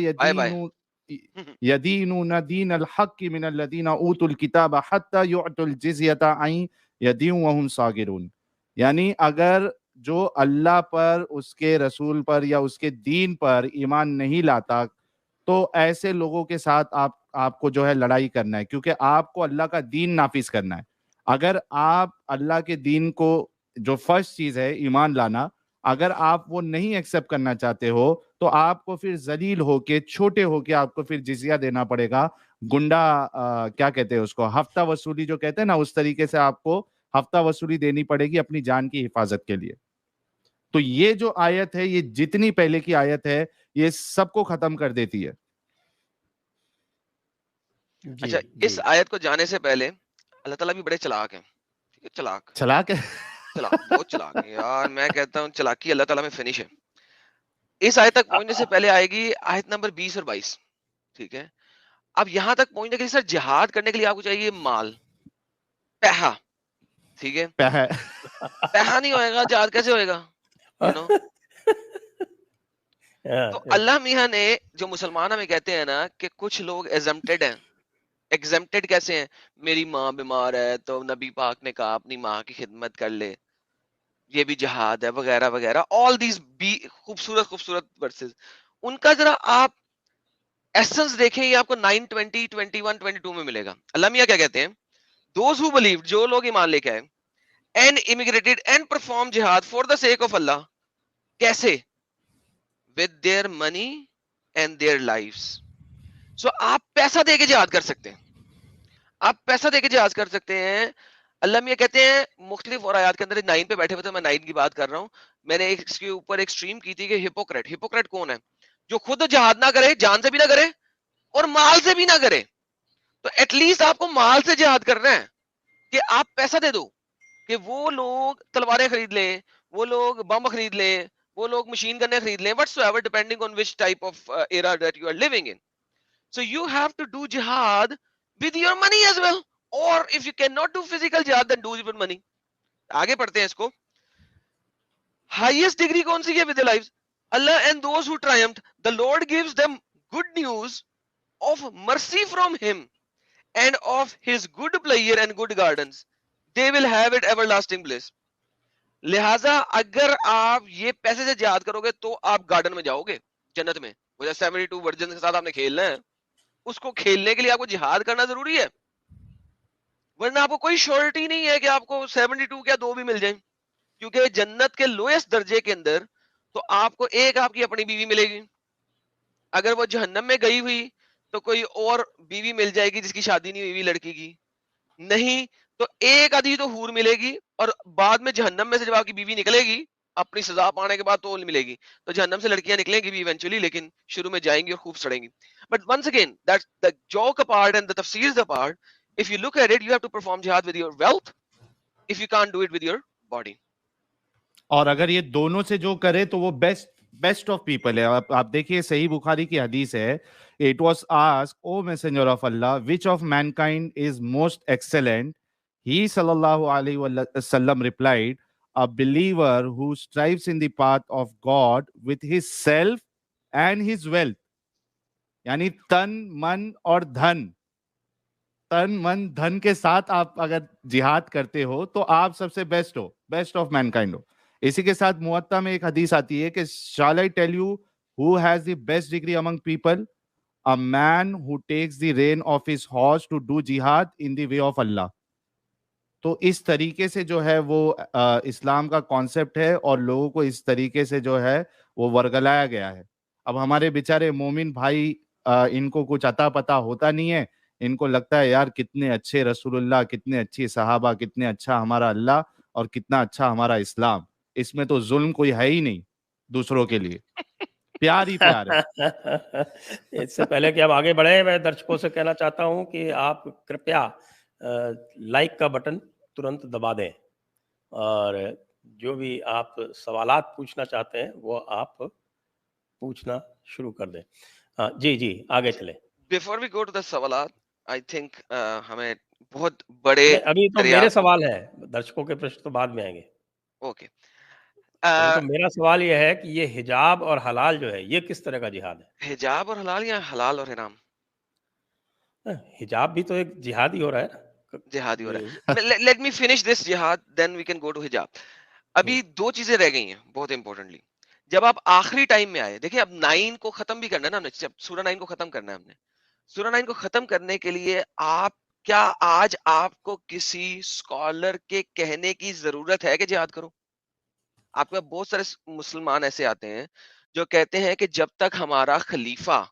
یدینون دین الحق من الذین اوتوا الکتاب حتی یعطوا الجزیۃ عن ید وہم صاغرون. یعنی اگر جو اللہ پر, اس کے رسول پر یا اس کے دین پر ایمان نہیں لاتا تو ایسے لوگوں کے ساتھ آپ کو جو ہے لڑائی کرنا ہے, کیونکہ آپ کو اللہ کا دین نافذ کرنا ہے. اگر آپ اللہ کے دین کو, جو فرسٹ چیز ہے ایمان لانا, اگر آپ وہ نہیں ایکسیپٹ کرنا چاہتے ہو تو آپ کو پھر ذلیل ہو کے, چھوٹے ہو کے آپ کو پھر جزیہ دینا پڑے گا. گنڈا کیا کہتے ہیں اس کو, ہفتہ وصولی جو کہتے ہیں نا, اس طریقے سے آپ کو ہفتہ وصولی دینی پڑے گی اپنی جان کی حفاظت کے لیے. تو یہ جو آیت ہے, یہ جتنی پہلے کی آیت ہے, یہ سب کو ختم کر دیتی ہے. اچھا, اس آیت کو جانے سے پہلے اللہ تعالیٰ بھی بڑے چلاک ہیں. ٹھیک ہے, چلاک بہت چلاک ہے یار. میں کہتا ہوں چلاکی اللہ تعالیٰ میں فنش ہے. اس آیت تک پہنچنے سے پہلے آئے گی آیت نمبر 20 اور 22. ٹھیک ہے, اب یہاں تک پہنچنے کے لیے سر جہاد کرنے کے لیے آپ کو چاہیے مال, پیسہ. ٹھیک ہے, پیسہ نہیں ہوئے گا جہاد کیسے ہوئے گا, یو نو. تو اللہ میاں نے, جو مسلمان ہمیں کہتے ہیں نا کہ کچھ لوگ ایگزمپٹڈ ہیں. ایگزمپٹڈ کیسے ہیں؟ میری ماں بیمار ہے تو نبی پاک نے کہا اپنی ماں کی خدمت کر لے, یہ بھی جہاد ہے, وغیرہ وغیرہ. آل دیز خوبصورت خوبصورت ورسز. ان کا ذرا آپ ایسنس دیکھیں, یہ آپ کو 9, 20, 21, 22 میں ملے گا. اللہ میاں کیا کہتے ہیں؟ دوز ہو بلیو, جو لوگ ایمان لے کے آئے, and immigrated and perform jihad for the sake of Allah. کیسے؟ With their money and their lives. So آپ پیسہ دے کے جہاد کر سکتے ہیں, آپ پیسہ دے کے جہاد کر سکتے ہیں. اللہ میاں کہتے ہیں مختلف اور آیات کے اندر 9 پہ بیٹھے ہوئے تھے, میں 9 کی بات کر رہا ہوں. میں نے اس کے اوپر ایک سٹریم کی تھی کہ ہپوکریٹ کون ہے؟ جو خود جہاد نہ کرے, جان سے بھی نہ کرے اور مال سے بھی نہ کرے. تو ایٹ لیسٹ آپ کو مال سے جہاد کرنا ہے کہ آپ پیسہ دے دو کہ وہ لوگ تلواریں خرید لیں, وہ لوگ بم خرید لیں, وہ لوگ مشین گنیں خرید لیں, whatsoever depending on which type of era that you are living in. So you have to do jihad with your money as well, or if you cannot do physical jihad then do it with money. آگے پڑھتے ہیں اس کو. highest degree کون سی ہے with their lives? Allah and those who triumphed, the Lord gives them good news of mercy from him and of his good pleasure and good gardens. They will have it everlasting bliss. لہٰذا اگر آپ یہ پیسے سے جہاد کرو گے تو آپ گارڈن میں جاؤ گے جنت میں. وہ 72 ورجن کے ساتھ آپ نے کھیلنا ہے, اس کو کھیلنے کے لیے آپ کو جہاد کرنا ضروری ہے, ورنہ آپ کو کوئی شورٹی نہیں ہے کہ آپ کو 72 کیا 2 بھی مل جائیں. کیونکہ جنت کے لوئسٹ درجے کے اندر تو آپ کو ایک آپ کی اپنی بیوی ملے گی, اگر وہ جہنم میں گئی ہوئی تو کوئی اور بیوی مل جائے گی جس کی شادی نہیں ہوئی لڑکی کی, نہیں تو ایک آدھی تو حور ملے گی, اور بعد میں جہنم میں سے جب آپ کی بیوی نکلے گی اپنی سزا پانے کے بعد تو ملے گی. تو جہنم سے لڑکیاں نکلیں گی بھی ایونچولی, لیکن شروع میں جائیں گی اور خوب سڑیں گی. But once again that's the joke apart and the tafsir apart, if you look at it, you have to perform jihad with your wealth if you can't do it with your body. اور اگر یہ دونوں سے جو کرے تو وہ best of people ہے. آپ دیکھیے صحیح بخاری کی حدیث ہے, it was asked, O messenger of Allah, which of mankind is most excellent? He sallallahu alaihi wasallam replied, a believer who strives in the path of God with his self and his wealth. یعنی تن من اور دھن کے ساتھ آپ اگر جہاد کرتے ہو تو آپ سب سے بیسٹ آف مین کائنڈ ہو. اسی کے ساتھ موطا میں ایک حدیث آتی ہے کہ shall I tell you who has the best degree among people? A man who takes the rein of his horse to do jihad in the way of Allah. تو اس طریقے سے جو ہے وہ اسلام کا کانسیپٹ ہے, اور لوگوں کو اس طریقے سے جو ہے وہ ورگلایا گیا ہے. اب ہمارے بیچارے مومن بھائی, ان کو کچھ عطا پتا ہوتا نہیں ہے, ان کو لگتا ہے یار کتنے اچھے رسول اللہ, کتنے اچھی صحابہ, کتنے اچھا ہمارا اللہ, اور کتنا اچھا ہمارا اسلام. اس میں تو ظلم کوئی ہے ہی نہیں دوسروں کے لیے, پیار ہی پیار ہے. اس سے پہلے کہ آپ آگے بڑھیں, میں درشکوں سے کہنا چاہتا ہوں کہ آپ کرپیا لائک کا بٹن ترنت دبا دیں, اور جو بھی آپ سوالات پوچھنا چاہتے ہیں وہ آپ پوچھنا شروع کر دیں. جی آگے چلیں. Before we go to the سوالات, I think ہمیں بہت بڑے ابھی تو میرے سوال ہیں, درشکوں کے پرشن تو بعد میں آئیں گے. اوکے, تو میرا سوال یہ ہے کہ یہ حجاب اور حلال جو ہے یہ کس طرح کا جہاد ہے؟ حجاب اور حلال یا حلال اور حرام؟ حجاب بھی تو ایک جہاد ہی ہو رہا ہے. جہاد ہی ہو رہا ہے. Let me finish this jihad, then we can go to حجاب. ابھی 2 چیزیں رہ گئی ہیں بہت امپورٹنٹلی. جب آپ آخری ٹائم میں آئے, دیکھیں اب 9 کو ختم بھی کرنا ہے نا ہم نے, سورہ 9 کو ختم کرنا ہے ہم نے, سورہ 9 کو ختم کرنے کے لیے آپ کیا آج آپ کو کسی اسکالر کے کہنے کی ضرورت ہے کہ جہاد کرو؟ آپ کے بہت سارے مسلمان ایسے آتے ہیں جو کہتے ہیں کہ جب تک ہمارا خلیفہ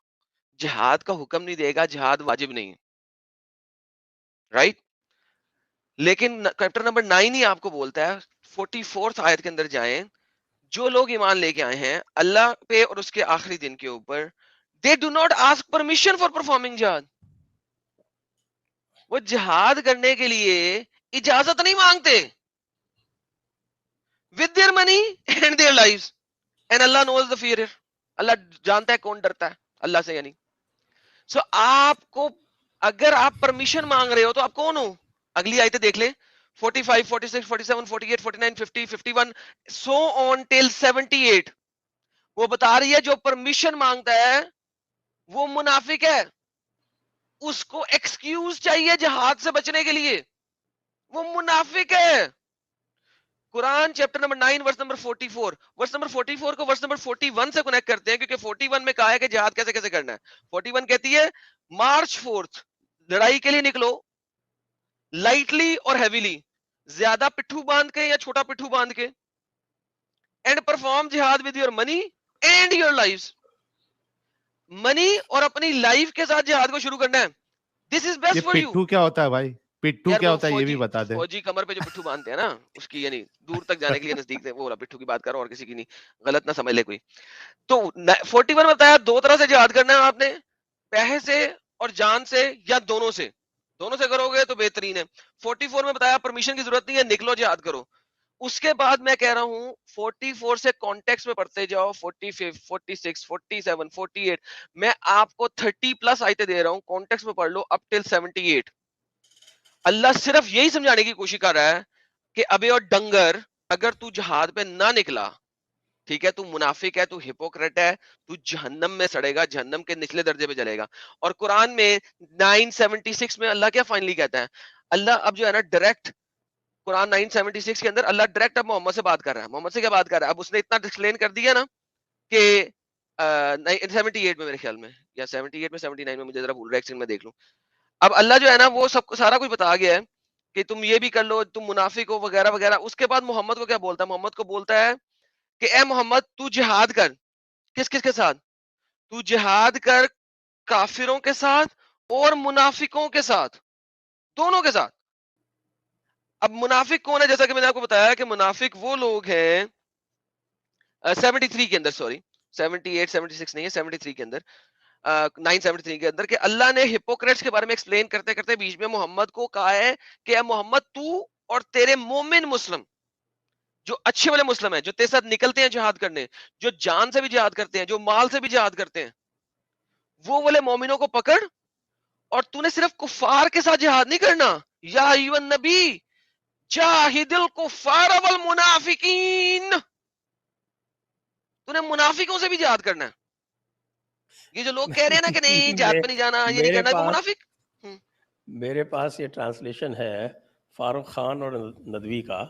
جہاد کا حکم نہیں دے گا جہاد واجب نہیں، رائٹ؟ لیکن چیپٹر نمبر 9 ہی آپ کو بولتا ہے، 44 آیت کے اندر جائیں، جو لوگ ایمان لے کے آئے ہیں اللہ پہ اور اس کے آخری دن کے اوپر، they do not ask permission for performing jihad. وہ جہاد کرنے کے لیے اجازت نہیں مانگتے. with their money and their lives, and Allah knows the fearer. اللہ جانتا ہے کون ڈرتا ہے اللہ سے، یعنی سو آپ کو اگر آپ پرمیشن مانگ رہے ہو تو آپ کون ہو؟ اگلی آیتیں دیکھ لیں، 45 46 47 48 49 50 51 so on till 78. وہ بتا رہی ہے جو پرمیشن مانگتا ہے وہ منافق ہے، اس کو ایکسکیوز چاہیے جہاد سے بچنے کے لیے، وہ منافق ہے. قرآن chapter number 9 verse number 44، verse number 44 کو ورس نمبر 41 سے کنیکٹ کرتے ہیں، کیونکہ 41 میں کہا ہے کہ جہاد کیسے کیسے کرنا ہے. 41 کہتی ہے مارچ فورتھ، لڑائی کے لیے نکلو لائٹلی اور ہیویلی، زیادہ پٹھو باندھ کے یا چھوٹا پٹھو باندھ کے، and perform jihad with your money and your life. Money اور اپنی لائف کے ساتھ جہاد کو شروع کرنا ہے. دس از بیسٹ فار یو. پٹھو کیا ہوتا ہے بھائی؟ پٹھو یار کیا وہ ہوتا ہے یہ بھی بتا دیں. فوجی کمر پہ جو پٹھو باندھتے ہیں نا اس کی، یعنی دور تک جانے کے لیے نزدیک سے، وہ والا پٹھو کی بات کر رہا ہوں اور کسی کی نہیں، غلط نہ سمجھ لے کوئی. تو 41 میں بتایا دو طرح سے جہاد کرنا ہے آپ نے، پیسے سے اور جان سے، یا دونوں سے. دونوں سے کرو گے تو بہترین ہے. 44 میں بتایا پرمیشن کی ضرورت نہیں ہے، نکلو جہاد کرو. اس کے بعد میں کہہ رہا ہوں 44 سے کانٹیکس میں پڑھتے جاؤ، 45 46 47 48، میں آپ کو 30 پلس آیتیں دے رہا ہوں، کانٹیکس میں پڑھ لو اپ ٹل 78. اللہ صرف یہی سمجھانے کی کوشش کر رہا ہے کہ ابے اور ڈنگر، اگر تو جہاد پہ نہ نکلا، ٹھیک ہے، تو منافق ہے، تو ہپوکریٹ ہے، تو جہنم میں سڑے گا، جہنم کے نچلے درجے پہ جلے گا. اور قرآن میں 976 میں اللہ کیا فائنلی کہتا ہے؟ اللہ اب جو ہے نا ڈائریکٹ قرآن 976 کے اندر اللہ ڈائریکٹ اب محمد سے بات کر رہا ہے. محمد سے کیا بات کر رہا ہے؟ اب اس نے اتنا ایکسپلین کر دیا نا کہ 78 میں میرے خیال میں، یا 78 میں 79 میں، مجھے ذرا بھول رہا ہے، میں دیکھ لوں. اب اللہ جو ہے نا وہ سب سارا کچھ بتا گیا ہے کہ تم یہ بھی کر لو، تم منافق ہو وغیرہ وغیرہ. اس کے بعد محمد کو کیا بولتا ہے؟ محمد کو بولتا ہے کہ اے محمد تو جہاد کر. کس کس کے ساتھ؟ تو جہاد کر کافروں کے ساتھ اور منافقوں کے ساتھ، دونوں کے ساتھ. اب منافق کون ہے؟ جیسا کہ میں نے آپ کو بتایا کہ منافق وہ لوگ ہیں 73 کے اندر، سوری 78 76 نہیں ہے، 73 کے اندر، 973 کے اندر، کہ اللہ نے ہپوکریٹس کے بارے میں ایکسپلین کرتے کرتے بیچ میں محمد کو کہا ہے کہ اے محمد تو اور تیرے مومن مسلم، جو اچھے والے مسلم ہیں، جو تیرے ساتھ نکلتے ہیں جہاد کرنے، جو جان سے بھی جہاد کرتے ہیں، جو مال سے بھی جہاد کرتے ہیں، وہ والے مومنوں کو پکڑ. اور تو نے صرف کفار کے ساتھ جہاد نہیں کرنا، یا ایھا النبی جاہد الکفار والمنافقین، تو نے منافقوں سے بھی جہاد کرنا ہے. یہ جو لوگ کہہ رہے ہیں نا کہ نہیں جہاد پہ نہیں جانا، یہ نہیں کرنا، وہ منافق. میرے پاس یہ ٹرانسلیشن ہے فاروق خان اور ندوی کا،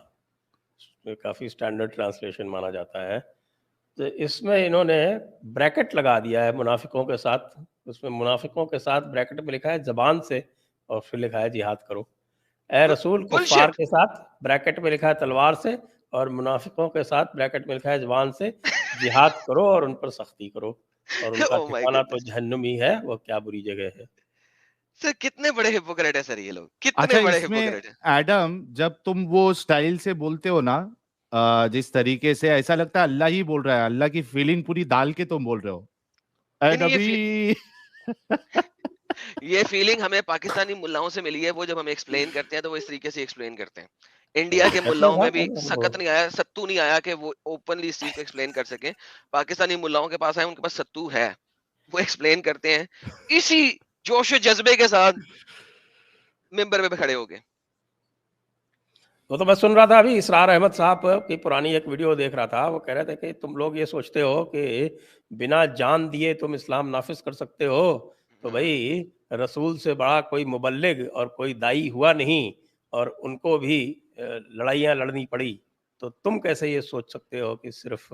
کافی سٹینڈرڈ ٹرانسلیشن مانا جاتا ہے. تو اس میں انہوں نے بریکٹ لگا دیا ہے منافقوں کے ساتھ، اس میں منافقوں کے ساتھ بریکٹ میں لکھا ہے زبان سے، اور پھر لکھا ہے جہاد کرو. اے رسول کفار کے ساتھ بریکٹ میں لکھا ہے تلوار سے، اور منافقوں کے ساتھ بریکٹ میں لکھا ہے زبان سے جہاد کرو اور ان پر سختی کرو، اور ان کا ٹھکانہ تو جہنم ہی ہے، وہ کیا بری جگہ ہے. سر کتنے بڑے ہپوکریٹ ہیں سر یہ لوگ، کتنے اچھا بڑے اس میں ہپوکریٹ ہیں. ایڈم جب تم وہ سٹائل سے بولتے ہو نا، جس طریقے سے، ایسا لگتا ہے اللہ ہی بول رہا ہے، اللہ کی فیلنگ پوری ڈال کے تم بول رہے ہو اے نبی. یہ فیلنگ ہمیں پاکستانی ملاؤں سے ملی ہے، وہ جب ہمیں ایکسپلین کرتے ہیں تو وہ اس طریقے سے ایکسپلین کرتے ہیں. انڈیا کے ملاؤں میں بھی سکت نہیں آیا، ستو نہیں آیا کہ وہ اوپنلی اس چیز کو ایکسپلین کر سکیں. پاکستانی ملاؤں کے پاس ہے، ان کے پاس ستو ہے، وہ ایکسپلین کرتے ہیں اسی جوش و جذبے کے ساتھ ممبر پہ کھڑے ہو کے. وہ تو میں سن رہا تھا ابھی اسرار احمد صاحب کی پرانی ایک ویڈیو دیکھ رہا تھا، وہ کہہ رہے تھے کہ تم لوگ یہ سوچتے ہو کہ بنا جان دیے تم اسلام نافذ کر سکتے ہو، تو بھائی رسول سے بڑا کوئی مبلغ اور کوئی دائی ہوا نہیں، اور ان کو بھی لڑائیاں لڑنی پڑی، تو تم کیسے یہ سوچ سکتے ہو کہ صرف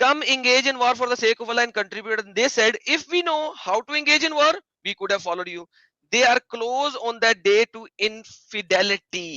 Come engage in war for the sake of Allah and contribute. And they said, if we know how to engage in war, we could have followed you. They are close on that day to infidelity.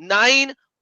9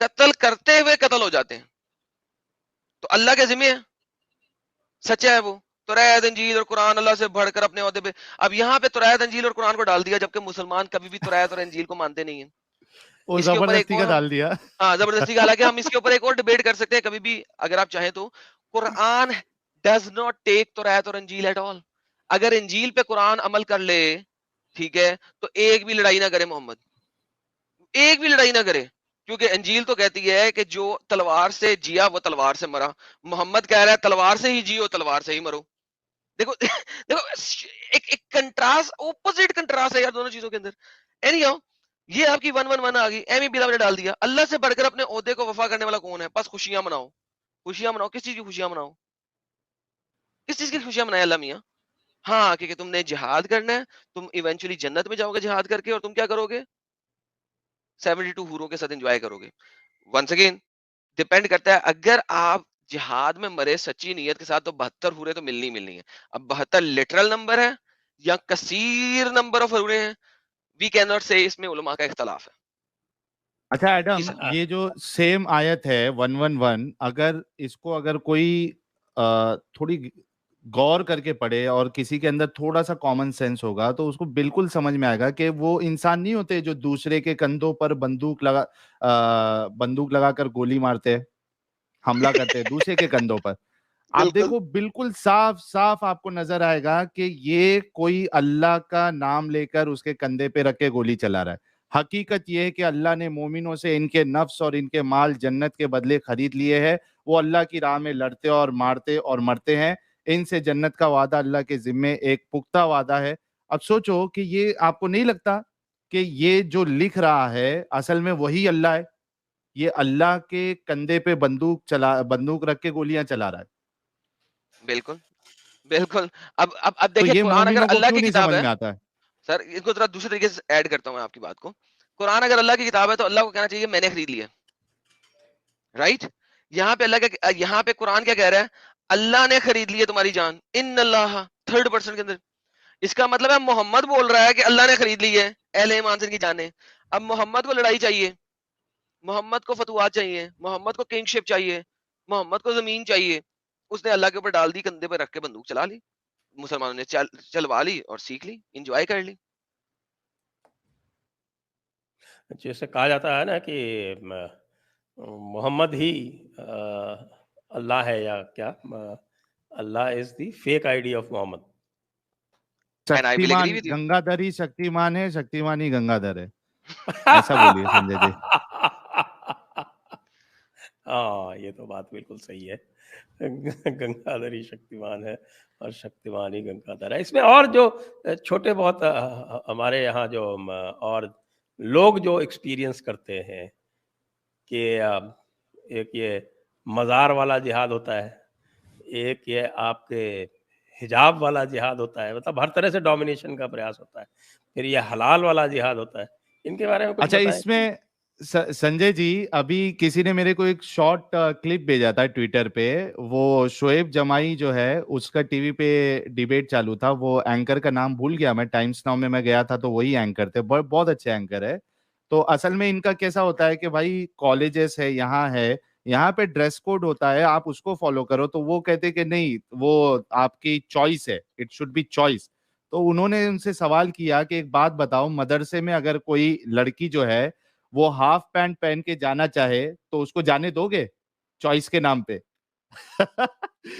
قتل کرتے ہوئے قتل ہو جاتے ہیں. تو اللہ کے ذمہ ہے, سچا ہے وہ. توریت انجیل اور قرآن اللہ سے بڑھ کر اپنے عہدے پہ. اب یہاں پہ توریت انجیل اور قرآن کو ڈال دیا, جبکہ مسلمان کبھی بھی توریت اور انجیل کو مانتے نہیں ہیں. وہ اس کے اوپر ایک زبردستی کا اور ڈال دیا. ہاں زبردستی کا, حالانکہ ہم اس کے اوپر ایک اور ڈیبیٹ کر سکتے ہیں کبھی بھی اگر آپ چاہیں تو. قرآن ڈز ناٹ ٹیک توریت اور انجیل ایٹ آل. اگر انجیل پہ قرآن عمل کر لے, ٹھیک ہے, تو ایک بھی لڑائی نہ کرے محمد, ایک بھی لڑائی نہ کرے, کیونکہ انجیل تو کہتی ہے کہ جو تلوار سے جیا وہ تلوار سے مرا. محمد کہہ رہا ہے تلوار سے ہی جیو تلوار سے ہی مرو. دیکھو دیکھو ایک کنٹراسٹ, اپوزٹ کنٹراسٹ ہے یار دونوں چیزوں کے اندر. اینی ہاؤ, یہ آپ کی 111 آ گئی, ایم ای بلا نے ڈال دیا. اللہ سے بڑھ کر اپنے عہدے کو وفا کرنے والا کون ہے؟ بس خوشیاں مناؤ, خوشیاں مناؤ. کس چیز کی خوشیاں مناؤ؟ کس چیز کی خوشیاں منائے اللہ میاں؟ ہاں کیونکہ تم نے جہاد کرنا ہے, تم ایونچولی جنت میں جاؤ گے جہاد کر کے, اور تم کیا کرو گے؟ 72 حوروں کے ساتھ انجوائے کرو گے. ونس اگین ڈیپینڈ کرتا ہے, اگر آپ جہاد میں مرے سچی نیت کے ساتھ تو 72 حوریں تو ملنی ملنی ہے. اب 72 لٹرل نمبر ہے یا کثیر نمبر آف حوریں ہیں, وی کین ناٹ سے, اس میں علماء کا اختلاف ہے. اچھا ایڈم, سر. یہ جو سیم آیت ہے 111, اگر کوئی تھوڑی غور کر کے پڑھے اور کسی کے اندر تھوڑا سا کامن سینس ہوگا تو اس کو بالکل سمجھ میں آئے گا کہ وہ انسان نہیں ہوتے جو دوسرے کے کندھوں پر بندوق لگا کر گولی مارتے, حملہ کرتے دوسرے کے کندھوں پر. آپ بالکل دیکھو بالکل صاف صاف آپ کو نظر آئے گا کہ یہ کوئی اللہ کا نام لے کر اس کے کندھے پہ رکھ کے گولی چلا رہا ہے. حقیقت یہ ہے کہ اللہ نے مومنوں سے ان کے نفس اور ان کے مال جنت کے بدلے خرید لیے ہیں. وہ اللہ کی راہ میں لڑتے اور مارتے اور مرتے ہیں. ان سے جنت کا وعدہ اللہ کے ذمے ایک پختہ وعدہ ہے. اب سوچو کہ یہ آپ کو نہیں لگتا کہ یہ جو لکھ رہا ہے اصل میں وہی اللہ ہے؟ یہ اللہ کے کندھے پہ بندوق رکھ کے گولیاں چلا رہا ہے. بالکل بالکل. اب تو دیکھیں یہ قرآن اگر مومنوں کو اللہ کیوں کی نہیں کتاب سمجھ ہے, میں آتا ہے؟ سر اس کو ذرا دوسرے طریقے سے ایڈ کرتا ہوں میں آپ کی بات کو. قرآن اگر اللہ کی کتاب ہے تو اللہ کو کہنا چاہیے میں نے خرید لیا, رائٹ. یہاں پہ یہاں پہ قرآن کیا کہہ رہا ہے؟ اللہ نے خرید لی ہے تمہاری جان. ان اللہ, تھرڈ پرسن کے اندر. اس کا مطلب ہے محمد بول رہا ہے کہ اللہ نے خرید لی ہے اہل ایمان سے کی جانیں. اب محمد کو لڑائی چاہیے, محمد کو فتوحات چاہیے, محمد کو کنگ شپ چاہیے, محمد کو زمین چاہیے. اس نے اللہ کے اوپر ڈال دی, کندھے پہ رکھ کے بندوق چلا لی, مسلمانوں نے چلوا لی اور سیکھ لی, انجوائے کر لی. جیسے کہا جاتا ہے نا کہ محمد ہی اللہ ہے, یا کیا, Allah is the fake I D of Muhammad. And I will agree Shaktimaan with you. Gangadhar ہی شکتیمان ہے, شکتیمان ہی گنگا دھر ہے. ایسا بولیے سنجے جی. ہاں یہ تو بات بالکل صحیح ہے, گنگا دھر ہی شکتیمان ہے اور شکتیمان ہی گنگا دھر ہے. اس میں اور جو چھوٹے بہت ہمارے یہاں جو اور لوگ جو ایکسپیرینس کرتے ہیں کہ ایک یہ مزار والا جہاد ہوتا ہے, ایک یہ آپ کے حجاب والا جہاد ہوتا ہے, مطلب ہر طرح سے ڈومینیشن کا پریاس ہوتا ہے, پھر یہ حلال والا جہاد ہوتا ہے. ان کے بارے میں کچھ اچھا بتائیں. اس میں سنجے جی, ابھی کسی نے میرے کو ایک شارٹ کلپ بھیجا تھا ٹویٹر پہ. وہ شعیب جمائی جو ہے اس کا ٹی وی پہ ڈیبیٹ چالو تھا. وہ اینکر کا نام بھول گیا میں, ٹائمز ناؤ میں گیا تھا تو وہی اینکر تھے, بہت اچھے اینکر ہے. تو اصل میں ان کا کیسا ہوتا ہے کہ بھائی کالجز ہے, یہاں پہ ڈریس کوڈ ہوتا ہے, آپ اس کو فالو کرو. تو وہ کہتے کہ نہیں, وہ آپ کی چوائس ہے, اٹ شوڈ بی چوائس. تو انہوں نے ان سے سوال کیا کہ ایک بات بتاؤ, مدرسے میں اگر کوئی لڑکی جو ہے وہ ہاف پینٹ پہن کے جانا چاہے تو اس کو جانے دو گے چوائس کے نام پہ؟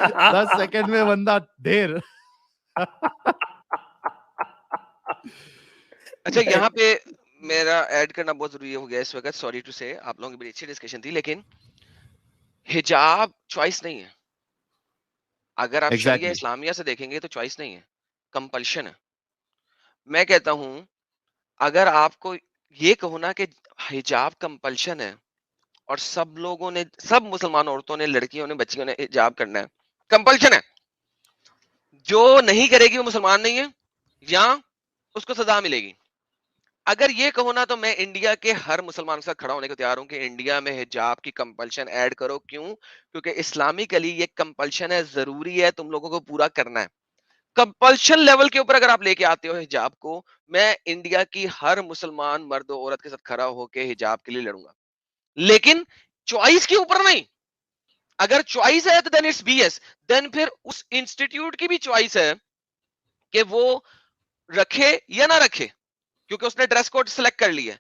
10 سیکنڈ میں بندہ ڈھیر. اچھا یہاں پہ میرا ایڈ کرنا بہت ضروری ہو گیا اس وقت, سوری ٹو سے, آپ لوگوں کی بڑی اچھی ڈسکشن تھی, لیکن حجاب چوائس نہیں ہے. اگر آپ شریعہ اسلامیہ سے دیکھیں گے تو چوائس نہیں ہے, کمپلشن ہے. میں کہتا ہوں اگر آپ کو یہ کہو نا کہ حجاب کمپلشن ہے اور سب لوگوں نے, سب مسلمان عورتوں نے, لڑکیوں نے, بچیوں نے حجاب کرنا ہے, کمپلشن ہے, جو نہیں کرے گی وہ مسلمان نہیں ہے یا اس کو سزا ملے گی. اگر یہ کہو نا تو میں انڈیا کے ہر مسلمان کے ساتھ کھڑا ہونے کو تیار ہوں کہ انڈیا میں حجاب کی کمپلشن ایڈ کرو. کیوں؟ کیونکہ اسلامکلی یہ کمپلشن ہے, ضروری ہے, تم لوگوں کو پورا کرنا ہے. کمپلشن لیول کے اوپر اگر آپ لے کے آتے ہو حجاب کو, میں انڈیا کی ہر مسلمان مرد و عورت کے ساتھ کھڑا ہو کے حجاب کے لیے لڑوں گا. لیکن چوائس کے اوپر نہیں. اگر چوائس ہے تو دین اٹس بی ایس. دین پھر اس انسٹیٹیوٹ کی بھی چوائس ہے کہ وہ رکھے یا نہ رکھے, کیونکہ اس نے ڈریس کوڈ سلیکٹ کر لیا.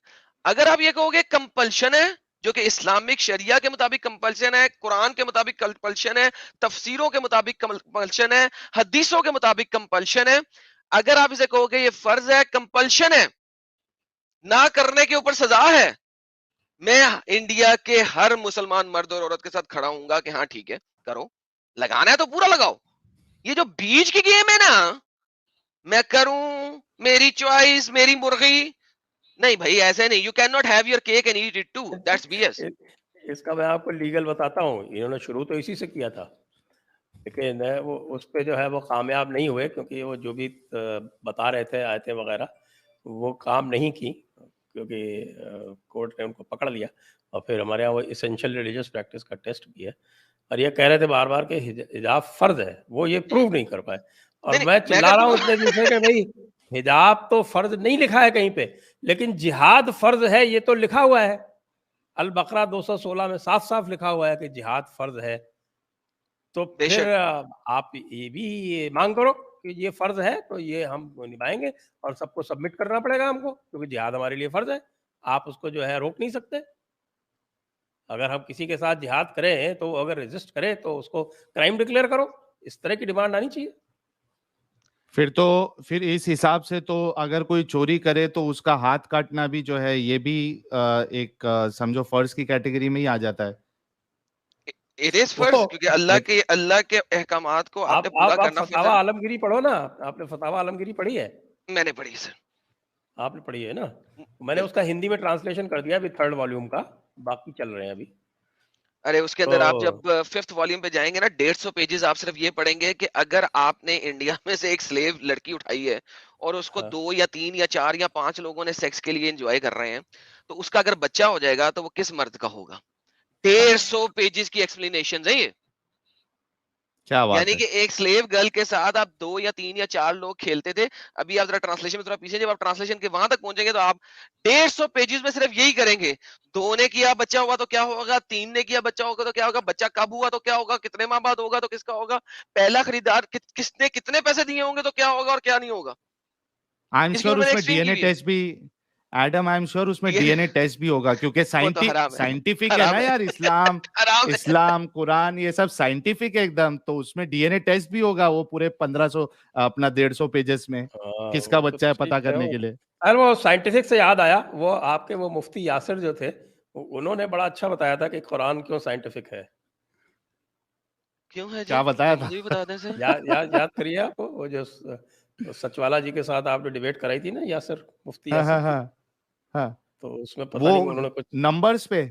اگر آپ یہ کہو گے کمپلشن ہے, جو کہ اسلامک شریعہ کے مطابق کمپلشن ہے, قرآن کے مطابق کمپلشن ہے, تفسیروں کے مطابق کمپلشن ہے, حدیثوں کے مطابق کمپلشن ہے. اگر آپ اسے کہو گے یہ فرض ہے, کمپلشن ہے, نہ کرنے کے اوپر سزا ہے, میں انڈیا کے ہر مسلمان مرد اور عورت کے ساتھ کھڑا ہوں گا کہ ہاں ٹھیک ہے کرو, لگانا ہے تو پورا لگاؤ. یہ جو بیچ کی گیم ہے نا, میں کروں, میری چوائس, میری مرغی, نہیں بھائی ایسے نہیں. You can not have your cake and eat it too. That's B S. اس کا میں آپ کو لیگل بتاتا ہوں, انہوں نے شروع تو اسی سے کیا تھا, لیکن وہ اس پہ جو ہے وہ کامیاب نہیں ہوئے, کیونکہ وہ جو بھی بتا رہے تھے آیتیں وغیرہ وہ کام نہیں کی, کیونکہ کورٹ نے ان کو پکڑ لیا. اور پھر ہمارے یہاں وہ اسینشیل ریلیجیس پریکٹس کا ٹیسٹ بھی ہے, اور یہ کہہ رہے تھے بار بار کہ حجاب فرض ہے, وہ یہ پروو نہیں کر پائے. اور میں چلا رہا ہوں اتنے دن سے کہ بھائی حجاب تو فرض نہیں لکھا ہے کہیں پہ, لیکن جہاد فرض ہے یہ تو لکھا ہوا ہے. البقرہ 216 میں صاف صاف لکھا ہوا ہے کہ جہاد فرض ہے. تو پھر آپ یہ بھی مانگ کرو کہ یہ فرض ہے تو یہ ہم نبھائیں گے, اور سب کو سبمٹ کرنا پڑے گا ہم کو, کیونکہ جہاد ہمارے لیے فرض ہے. آپ اس کو جو ہے روک نہیں سکتے. اگر ہم کسی کے ساتھ جہاد کریں تو اگر ریزسٹ کرے تو اس کو کرائم ڈکلیئر کرو. اس طرح کی ڈیمانڈ آنی چاہیے. پھر اس حساب سے تو اگر کوئی چوری کرے تو اس کا ہاتھ کاٹنا بھی جو ہے یہ بھی ایک سمجھو فرض کی کیٹیگری میں ہی آ جاتا ہے. It is first, کیونکہ اللہ کے احکامات کو آپ نے پورا کرنا فرض ہے. فتاوی عالمگیری پڑھو نا, آپ نے فتاوی عالمگیری پڑھی ہے؟ میں نے پڑھی سر. آپ نے پڑھی ہے نا, میں نے اس کا ہندی میں ٹرانسلیشن کر دیا ابھی 3rd والیوم کا, باقی چل رہے ہیں ابھی. ارے اس کے اندر آپ جب 5th والیوم پہ جائیں گے نا, 150 پیجز آپ صرف یہ پڑھیں گے کہ اگر آپ نے انڈیا میں سے ایک سلیو لڑکی اٹھائی ہے اور اس کو 2 یا 3 یا 4 یا 5 لوگوں نے سیکس کے لیے انجوائے کر رہے ہیں, تو اس کا اگر بچہ ہو جائے گا تو وہ کس مرد کا ہوگا. 150 پیجز کی ایکسپلینیشن ہے یہ. یعنی کہ ایک سلیو گرل کے ساتھ آپ 2 یا 3 یا 4 لوگ کھیلتے تھے. ابھی آپ ذرا ٹرانسلیشن میں تھوڑا پیچھے, جب آپ ٹرانسلیشن کے وہاں تک پہنچیں گے تو آپ 150 پیجز میں صرف یہی کریں گے. 2 نے کیا بچہ ہوا تو کیا ہوگا, 3 نے کیا بچہ ہوگا تو کیا ہوگا, بچہ کب ہوا تو کیا ہوگا, کتنے ماہ بعد ہوگا تو کس کا ہوگا, پہلا خریدار کس نے کتنے پیسے دیے ہوں گے تو کیا ہوگا اور کیا نہیں ہوگا. ایڈم آئی ایم شیور اس میں ڈی این اے ٹیسٹ بھی ہوگا, کیونکہ سائنٹیفک ہے نا یار. اسلام قرآن یہ سب سائنٹیفک ہے ایک دم, تو اس میں ڈی این اے ٹیسٹ بھی ہوگا وہ پورے 1500 اپنا 150 پیجز میں, کس کا بچہ ہے پتا کرنے کے لیے. ارے وہ سائنٹیفک سے یاد آیا, وہ آپ کے وہ مفتی یاسر جو تھے, انہوں نے بڑا اچھا بتایا تھا کہ قرآن کیوں سائنٹیفک ہے. کیوں ہے کیا بتایا تھا, بتا دیں سر. یاد کریے آپ, وہ جو سچوالا جی کے ساتھ آپ نے ڈیبیٹ کرائی تھی نا, یاسر مفتی یاسر, تو اس میں پتہ نہیں انہوں نے کچھ نمبرز پہ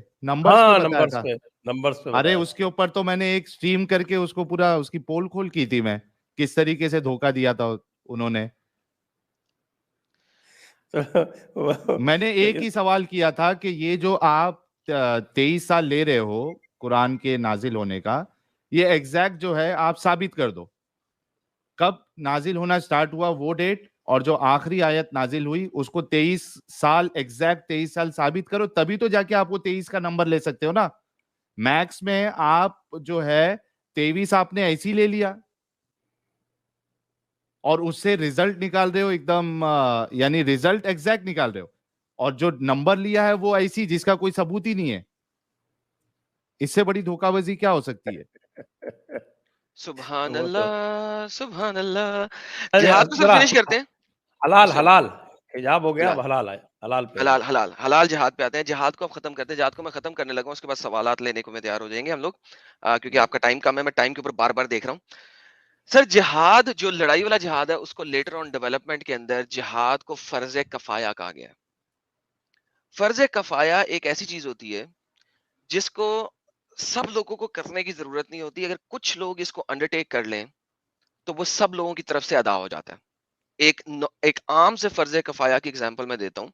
ارے اس کے اوپر تو میں نے ایک سٹریم کر کے اس کو پورا اس کی پول کھول کی تھی, میں کس طریقے سے دھوکہ دیا تھا انہوں نے. میں نے ایک ہی سوال کیا تھا کہ یہ جو آپ 23 سال لے رہے ہو قرآن کے نازل ہونے کا, یہ ایگزیکٹ جو ہے آپ ثابت کر دو, کب نازل ہونا سٹارٹ ہوا وہ ڈیٹ, اور جو آخری آیت نازل ہوئی اس کو 23 سال ایگزیکٹ 23 سال ثابت کرو, تبھی تو جا کے آپ وہ 23 کا نمبر لے سکتے ہو نا. میکس میں آپ جو ہے 23 آپ نے ایسی لے لیا اور اس سے ریزلٹ نکال رہے ہو ایک دم, یعنی ریزلٹ ایگزیکٹ نکال رہے ہو, اور جو نمبر لیا ہے وہ ایسی جس کا کوئی ثبوت ہی نہیں ہے. اس سے بڑی دھوکہ بازی کیا ہو سکتی ہے. سبحان اللہ سبحان اللہ. جہاد کو صرف فنش کرتے ہیں. حلال حجاب ہو گیا, اب حلال ہے, حلال جہاد پہ آتے ہیں. جہاد کو اب ختم کرتے ہیں. جہاد کو میں ختم کرنے لگا ہوں, اس کے بعد سوالات لینے کو میں تیار ہو جائیں گے ہم لوگ, کیونکہ آپ کا ٹائم کم ہے. میں ٹائم کے اوپر بار بار دیکھ رہا ہوں. سر جہاد جو لڑائی والا جہاد ہے اس کو لیٹر آن ڈیولپمنٹ کے اندر جہاد کو فرض کفایہ کہا گیا. فرض کفایہ ایک ایسی چیز ہوتی ہے جس کو سب لوگوں کو کرنے کی ضرورت نہیں ہوتی. اگر کچھ لوگ اس کو انڈرٹیک کر لیں تو وہ سب لوگوں کی طرف سے ادا ہو جاتا ہے. ایک عام سے فرض کفایہ کی اگزامپل میں دیتا ہوں.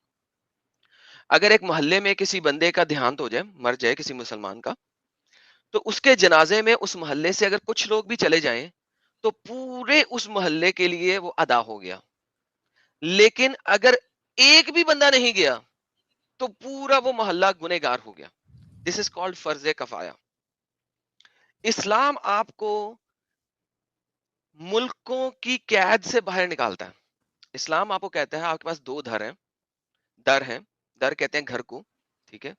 اگر ایک محلے میں کسی بندے کا دیہانت ہو جائے, مر جائے کسی مسلمان کا, تو اس کے جنازے میں اس محلے سے اگر کچھ لوگ بھی چلے جائیں تو پورے اس محلے کے لیے وہ ادا ہو گیا. لیکن اگر ایک بھی بندہ نہیں گیا تو پورا وہ محلہ گنہگار ہو گیا. دس از کالڈ فرض کفایہ. اسلام آپ کو ملکوں کی قید سے باہر نکالتا ہے. اسلام آپ کو کہتا ہے آپ کے پاس دو در ہیں. در کہتے ہیں گھر کو, ٹھیک ہے.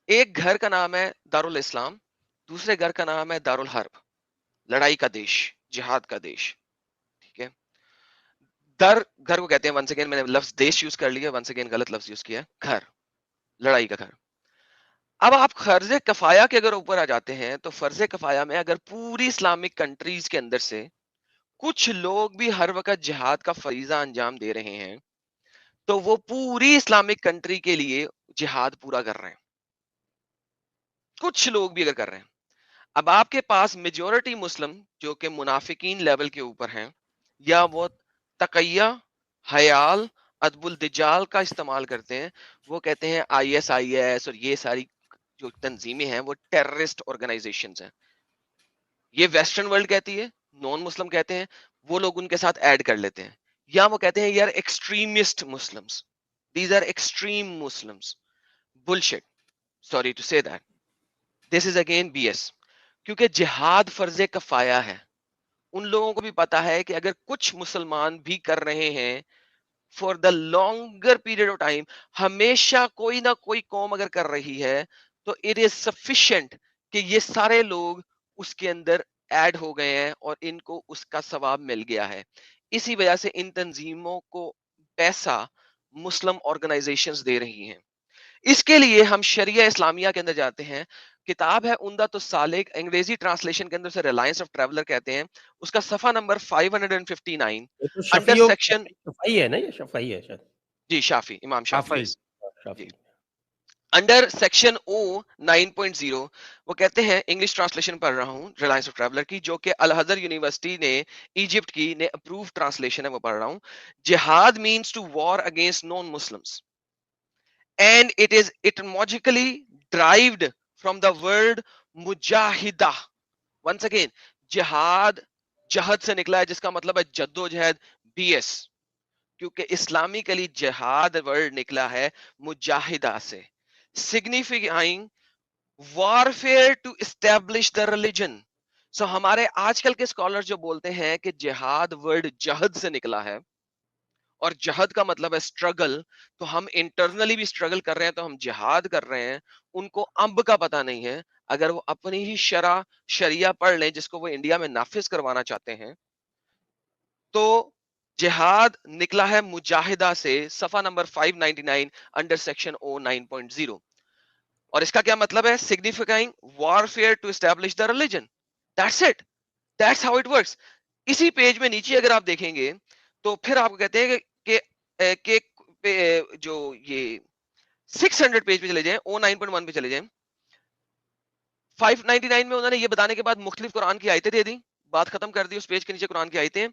ایک گھر کا نام ہے دارالاسلام, دوسرے گھر کا نام ہے دارالحرب, لڑائی کا دیش, جہاد کا دیش, ٹھیک ہے. گھر کو کہتے ہیں, ونس اگین میں نے لفظ دیش یوز کر لیا, ونس اگین غلط لفظ یوز کیا, گھر, لڑائی کا گھر. اب آپ فرض کفایہ کے اگر اوپر آ جاتے ہیں تو فرض کفایہ میں اگر پوری اسلامک کنٹریز کے اندر سے کچھ لوگ بھی ہر وقت جہاد کا فریضہ انجام دے رہے ہیں تو وہ پوری اسلامک کنٹری کے لیے جہاد پورا کر رہے ہیں. کچھ لوگ بھی اگر کر رہے ہیں. اب آپ کے پاس میجورٹی مسلم جو کہ منافقین لیول کے اوپر ہیں, یا وہ تقیہ, حیال, ادب الدجال کا استعمال کرتے ہیں, وہ کہتے ہیں IS اور یہ ساری جو تنظیمیں ہیں وہ ٹیررسٹ آرگنائزیشنز ہیں. یہ ویسٹرن ورلڈ کہتی ہے, نان مسلم کہتے ہیں, وہ لوگ ان کے ساتھ ایڈ کر لیتے ہیں, یا وہ کہتے ہیں یار extremist Muslims, these are extreme Muslims. Bullshit, sorry to say that, this is again BS. کیونکہ جہاد فرض کفایہ ہے. ان لوگوں کو بھی پتا ہے کہ اگر کچھ مسلمان بھی کر رہے ہیں for the longer period of time, ہمیشہ کوئی نہ کوئی قوم اگر کر رہی ہے تو اٹ از سفیشینٹ کہ یہ سارے لوگ اس کے اندر ایڈ ہو گئے ہیں اور ان کو اس کا ثواب مل گیا ہے. اسی وجہ سے ان تنظیموں کو پیسہ مسلم آرگنائزیشنز دے رہی ہیں. اس کے لیے ہم شریعہ اسلامیہ کے اندر جاتے ہیں. کتاب ہے عمدۃ السالک, انگریزی ٹرانسلیشن کے اندر سے ریلائنس آف ٹریولر کہتے ہیں. اس کا صفحہ نمبر 559 یہ تو انڈر شفیع سیکشن, شفعی ہے نا, یہ شفعی ہے شاید. جی شافی, امام شافی, شافعی. انڈر سیکشن O 9.0 وہ کہتے ہیں, انگلش ٹرانسلیشن پڑھ رہا ہوں ریلائنس آف ٹریولر کی, جو کہ الازہر یونیورسٹی نے ایجپٹ کی نے اپروو ٹرانسلیشن ہے, وہ پڑھ رہا ہوں. جہاد means to war against non Muslims and it is etymologically derived from the word مجاہدہ. once again, جہاد جہد سے نکلا ہے جس کا مطلب ہے جدوجہد, BS. کیونکہ اسلامically جہاد ورڈ نکلا ہے مجاہدہ سے, signifying warfare to establish the religion. So ہمارے آج کل کے اسکالر جو بولتے ہیں کہ جہاد ورڈ جہد سے نکلا ہے اور جہاد کا مطلب ہے اسٹرگل, تو ہم انٹرنلی بھی اسٹرگل کر رہے ہیں تو ہم جہاد کر رہے ہیں. ان کو امب کا پتہ نہیں ہے. اگر وہ اپنی ہی شریعہ پڑھ لیں جس کو وہ انڈیا میں نافذ کروانا چاہتے ہیں, تو جہاد نکلا ہے مجاہدہ سے, صفحہ نمبر 599 انڈر سیکشن O 9.0. اور اس کا کیا مطلب ہے؟ Signifying warfare to establish the religion. That's it, that's how it works. اسی پیج میں نیچے اگر آپ دیکھیں گے تو پھر آپ کہتے ہیں کہ جو یہ 600 پیج پہ چلے جائیں, O 9.1 پہ چلے جائیں, 599 میں انہوں نے یہ بتانے کے بعد مختلف قرآن کی آیتیں دے دی, بات ختم کر دی. اس پیج کے نیچے قرآن کی آیتیں,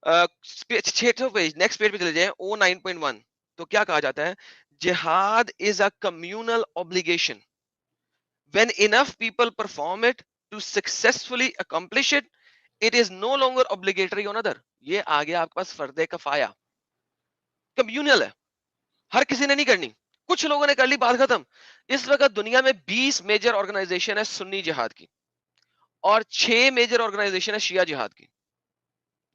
600 پیج نیکسٹ پیج پہ چلے جائیں, O 9.1. تو کیا کہا جاتا ہے؟ جہاد از اے communal obligation. When enough people perform it to successfully accomplish it, it is no longer obligatory on other. یہ آگے آپ کے پاس فرض کفایہ کمیونل ہے, ہر کسی نے نہیں کرنی, کچھ لوگوں نے کر لی, بات ختم. اس وقت دنیا میں 20 میجر آرگنائزیشن ہے سنی جہاد کی, اور 6 میجر آرگنائزیشن ہے شیعہ جہاد کی,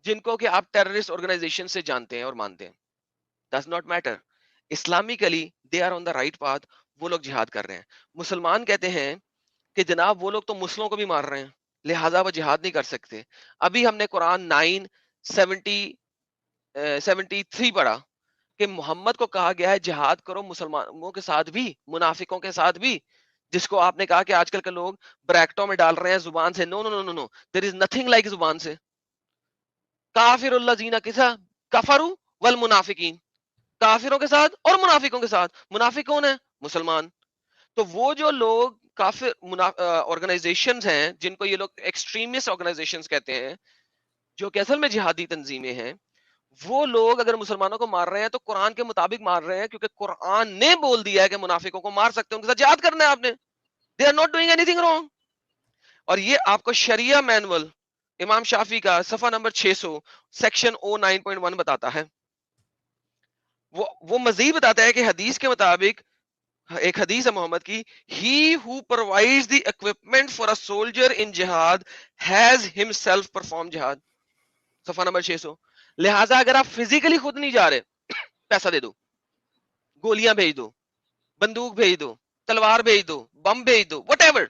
جن کو کہ آپ ٹیررسٹ آرگنائزیشن سے جانتے ہیں اور مانتے ہیں. Does not matter. Islamically they are on the right path. وہ لوگ جہاد کر رہے ہیں. مسلمان کہتے ہیں کہ جناب وہ لوگ تو مسلموں کو بھی مار رہے ہیں, لہٰذا وہ جہاد نہیں کر سکتے. ابھی ہم نے قرآن 9:73 پڑھا کہ محمد کو کہا گیا ہے جہاد کرو مسلمانوں کے ساتھ بھی, منافقوں کے ساتھ بھی, جس کو آپ نے کہا کہ آج کل کے لوگ بریکٹوں میں ڈال رہے ہیں زبان سے. نو نو نو نو, دیر از نتھنگ لائک زبان سے. کافر الذین کسا کفروا والمنافقین, کافروں کے ساتھ اور منافقوں کے ساتھ. منافق کون ہے؟ مسلمان. تو وہ جو لوگ کافر آرگنائزیشنز ہیں جن کو یہ لوگ ایکسٹریمسٹ آرگنائزیشنز کہتے ہیں, جو کہ اصل میں جہادی تنظیمیں ہیں, وہ لوگ اگر مسلمانوں کو مار رہے ہیں تو قرآن کے مطابق مار رہے ہیں, کیونکہ قرآن نے بول دیا ہے کہ منافقوں کو مار سکتے ہیں, ان کے ساتھ جہاد کرنا ہے آپ نے. They are not doing any anything. اور یہ آپ کو شریعہ مینول امام شافی کا صفحہ نمبر 600 سیکشن O 9.1 بتاتا ہے. وہ مزید بتاتا ہے کہ حدیث کے مطابق ایک حدیث ہے محمد کی, he who provides the equipment for a soldier in jihad has himself performed jihad. صفحہ نمبر 600. لہٰذا اگر آپ فزیکلی خود نہیں جا رہے, پیسہ دے دو, گولیاں بھیج دو, بندوق بھیج دو, تلوار بھیج دو, بم بھیج دو, وٹ ایور.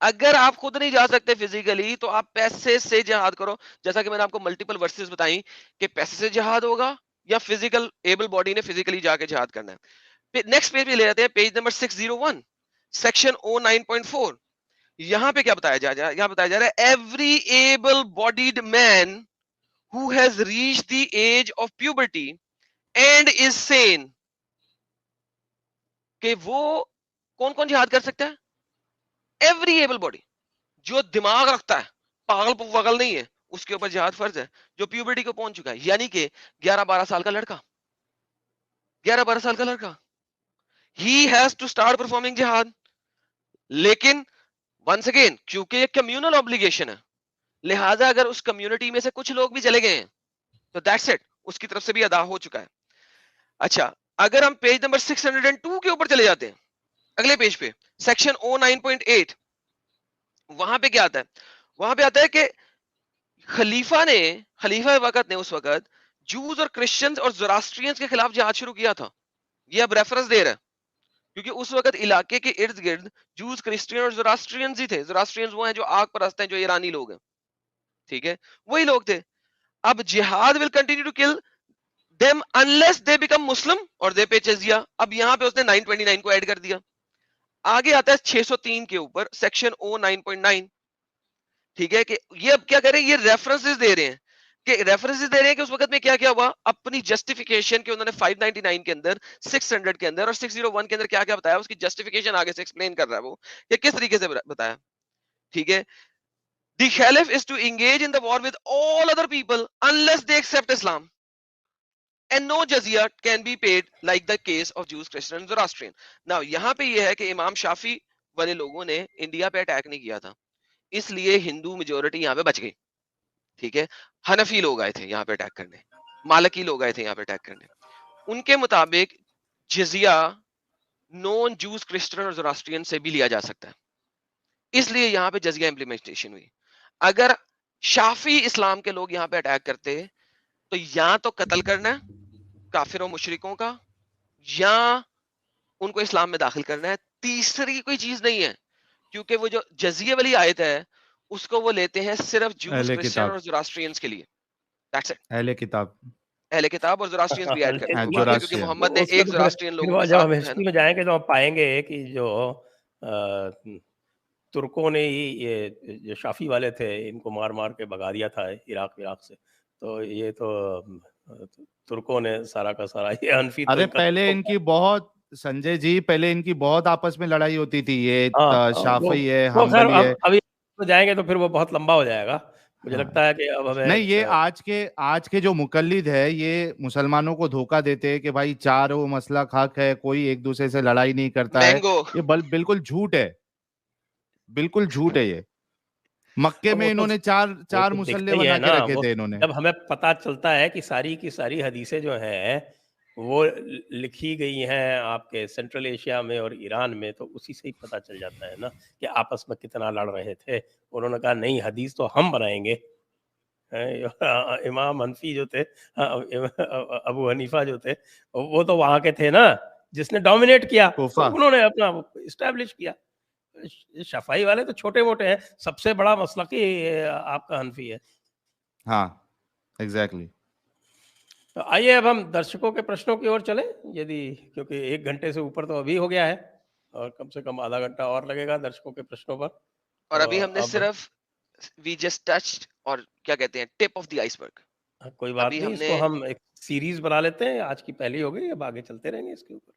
اگر آپ خود نہیں جا سکتے فزیکلی تو آپ پیسے سے جہاد کرو, جیسا کہ میں نے آپ کو ملٹیپل ورسز بتائیں کہ پیسے سے جہاد ہوگا یا فزیکل ایبل باڈی نے فزیکلی جا کے جہاد کرنا ہے. نیکسٹ پیج پہ لے جاتے ہیں, پیج نمبر 601 سیکشن 09.4. یہاں پہ کیا بتایا جا رہا ہے, یہاں بتایا جا رہا ہے every able bodied man who has reached the age of puberty and is sane, کہ وہ کون کون جہاد کر سکتا ہے؟ ایوری ایبل باڈی, جو دماغ رکھتا ہے, پاگل پاگل نہیں ہے, اس کے اوپر جہاد فرض ہے, جو پیوبرٹی کو پہنچ چکا ہے, یعنی کہ 11-12 سال کا لڑکا, 11-12 سال کا لڑکا, he has to start performing جہاد. لیکن once again کیونکہ یہ کمیونل obligation ہے, لہٰذا اگر اس کمیونٹی میں سے کچھ لوگ بھی چلے گئے ہیں تو that's it, اس کی طرف سے بھی ادا ہو چکا ہے. اچھا, اگر ہم پیج نمبر 602 کے اوپر چلے جاتے ہیں, اگلے پیج پہ سیکشن 09.8, وہاں پہ کیا آتا ہے؟ وہاں پہ آتا ہے کہ خلیفہ وقت نے اس وقت جوز اور کرسچنز اور زوراسٹرینز کے خلاف جہاد شروع کیا تھا. یہ اب ریفرنس دے رہا ہے کیونکہ اس وقت علاقے کے ارد گرد جوز, کرسچین اور زوراسٹرینز ہی تھے. زوراسٹرینز وہ ہیں جو آگ پرست ہیں, جو ایرانی لوگ ہیں, ٹھیک ہے, وہی لوگ تھے. اب جہاد will continue to kill them unless they become Muslim or they pay jizya. اب یہاں پہ اس نے 929 کو ایڈ کر دیا. آگے آتا ہے 603 کے اوپر سیکشن 09.9, ٹھیک ہے, کہ یہ اب کیا کریں, یہ ریفرنسز دے رہے ہیں کہ اس وقت میں کیا کیا ہوا, اپنی جسٹیفیکیشن کے انہوں نے 599 کے اندر, 600 کے اندر اور 601 کے اندر کیا کیا بتایا, اس کی جسٹیفیکیشن آگے سے ایکسپلین کر رہا ہے وہ کہ کس طریقے سے بتایا, ٹھیک ہے. The Caliph is to engage in the war with all other people unless they accept Islam, and no jizya can be paid like the case of Jews, Christians and Zoroastrian. Now یہاں پہ یہ ہے کہ امام شافی والے لوگوں نے India پہ اٹیک نہیں کیا تھا, اس لیے ہندو میجورٹی یہاں پہ بچ گئی, ٹھیک ہے. حنفی لوگ آئے تھے یہاں پہ اٹیک کرنے, مالکی لوگ آئے تھے یہاں پہ اٹیک کرنے. ان کے مطابق جزیہ نون جوز, کرسچن اور زوراسٹرین سے بھی لیا جا سکتا ہے, اس لیے یہاں پہ جزیہ امپلیمنٹیشن ہوئی. اگر شافی اسلام کے لوگ یہاں پہ اٹیک کرتے تو یا تو قتل کرنا ہے کافر و مشرکوں کا, یا ان کو اسلام میں داخل کرنا ہے. تیسری کوئی چیز نہیں ہے, کیونکہ وہ جو جزیے والی آیت ہے اس کو وہ لیتے ہیں صرف جوز, کرسچن اور زوراسٹرینز کے لیے. That's it. اہل کتاب اور زوراسٹرینز بھی ایڈ کرتے ہیں کیونکہ محمد نے ایک زوراسٹرین لوگوں کے جب ہم ساتھ ہسٹری میں جائیں گے تو ہم پائیں گے کہ جو ترکوں نے ہی یہ جو شافی والے تھے ان کو مار مار کے بھگا دیا تھا عراق سے. تو یہ تو ترکوں نے سارا کا سارا یہ انفی. ارے پہلے ان کی بہت, سنجے جی, پہلے ان کی بہت آپس میں لڑائی ہوتی تھی, یہ شافعی ہے, حنبلی ہے. ابھی جائیں گے تو پھر وہ بہت لمبا ہو جائے گا, مجھے لگتا ہے کہ اب ہمیں نہیں, یہ آج کے جو مقلد ہے یہ مسلمانوں کو دھوکہ دیتے ہیں کہ بھائی چاروں مسلک حق ہے, کوئی ایک دوسرے سے لڑائی نہیں کرتا ہے. یہ بالکل جھوٹ ہے, بالکل جھوٹ ہے. یہ مکے میں انہوں نے چار مسلح بنا کے رکھے تھے انہوں نے. جب ہمیں پتا چلتا ہے کہ ساری کی ساری حدیثیں جو ہیں وہ لکھی گئی ہیں آپ کے سینٹرل ایشیا میں اور ایران میں, تو اسی سے ہی پتہ چل جاتا ہے نا کہ آپس میں کتنا لڑ رہے تھے. انہوں نے کہا نہیں, حدیث تو ہم بنائیں گے. امام حنفی جو تھے, ابو حنیفہ جو تھے, وہ تو وہاں کے تھے نا جس نے ڈومینیٹ کیا, انہوں نے اپنا اسٹیبلش کیا. شفائی والے تو چھوٹے موٹے ہیں, سب سے بڑا مسلکی آپ کا حنفی ہے. ہاں ایگزیکٹلی. تو آئیے اب ہم درشکوں کے پرشنوں کی اور چلیں, کیونکہ 1 گھنٹے سے اوپر تو ابھی ہو گیا ہے اور کم سے کم آدھا گھنٹہ اور لگے گا درشکوں کے پرشنوں پر. اور ابھی ہم نے صرف we just touched, اور کیا کہتے ہیں, ٹپ آف دی آئس برگ. کوئی بات نہیں, اس کو ہم ایک سیریز بنا لیتے ہیں, آج کی پہلی ہو گئی, اب آگے چلتے رہیں گے اس کے اوپر.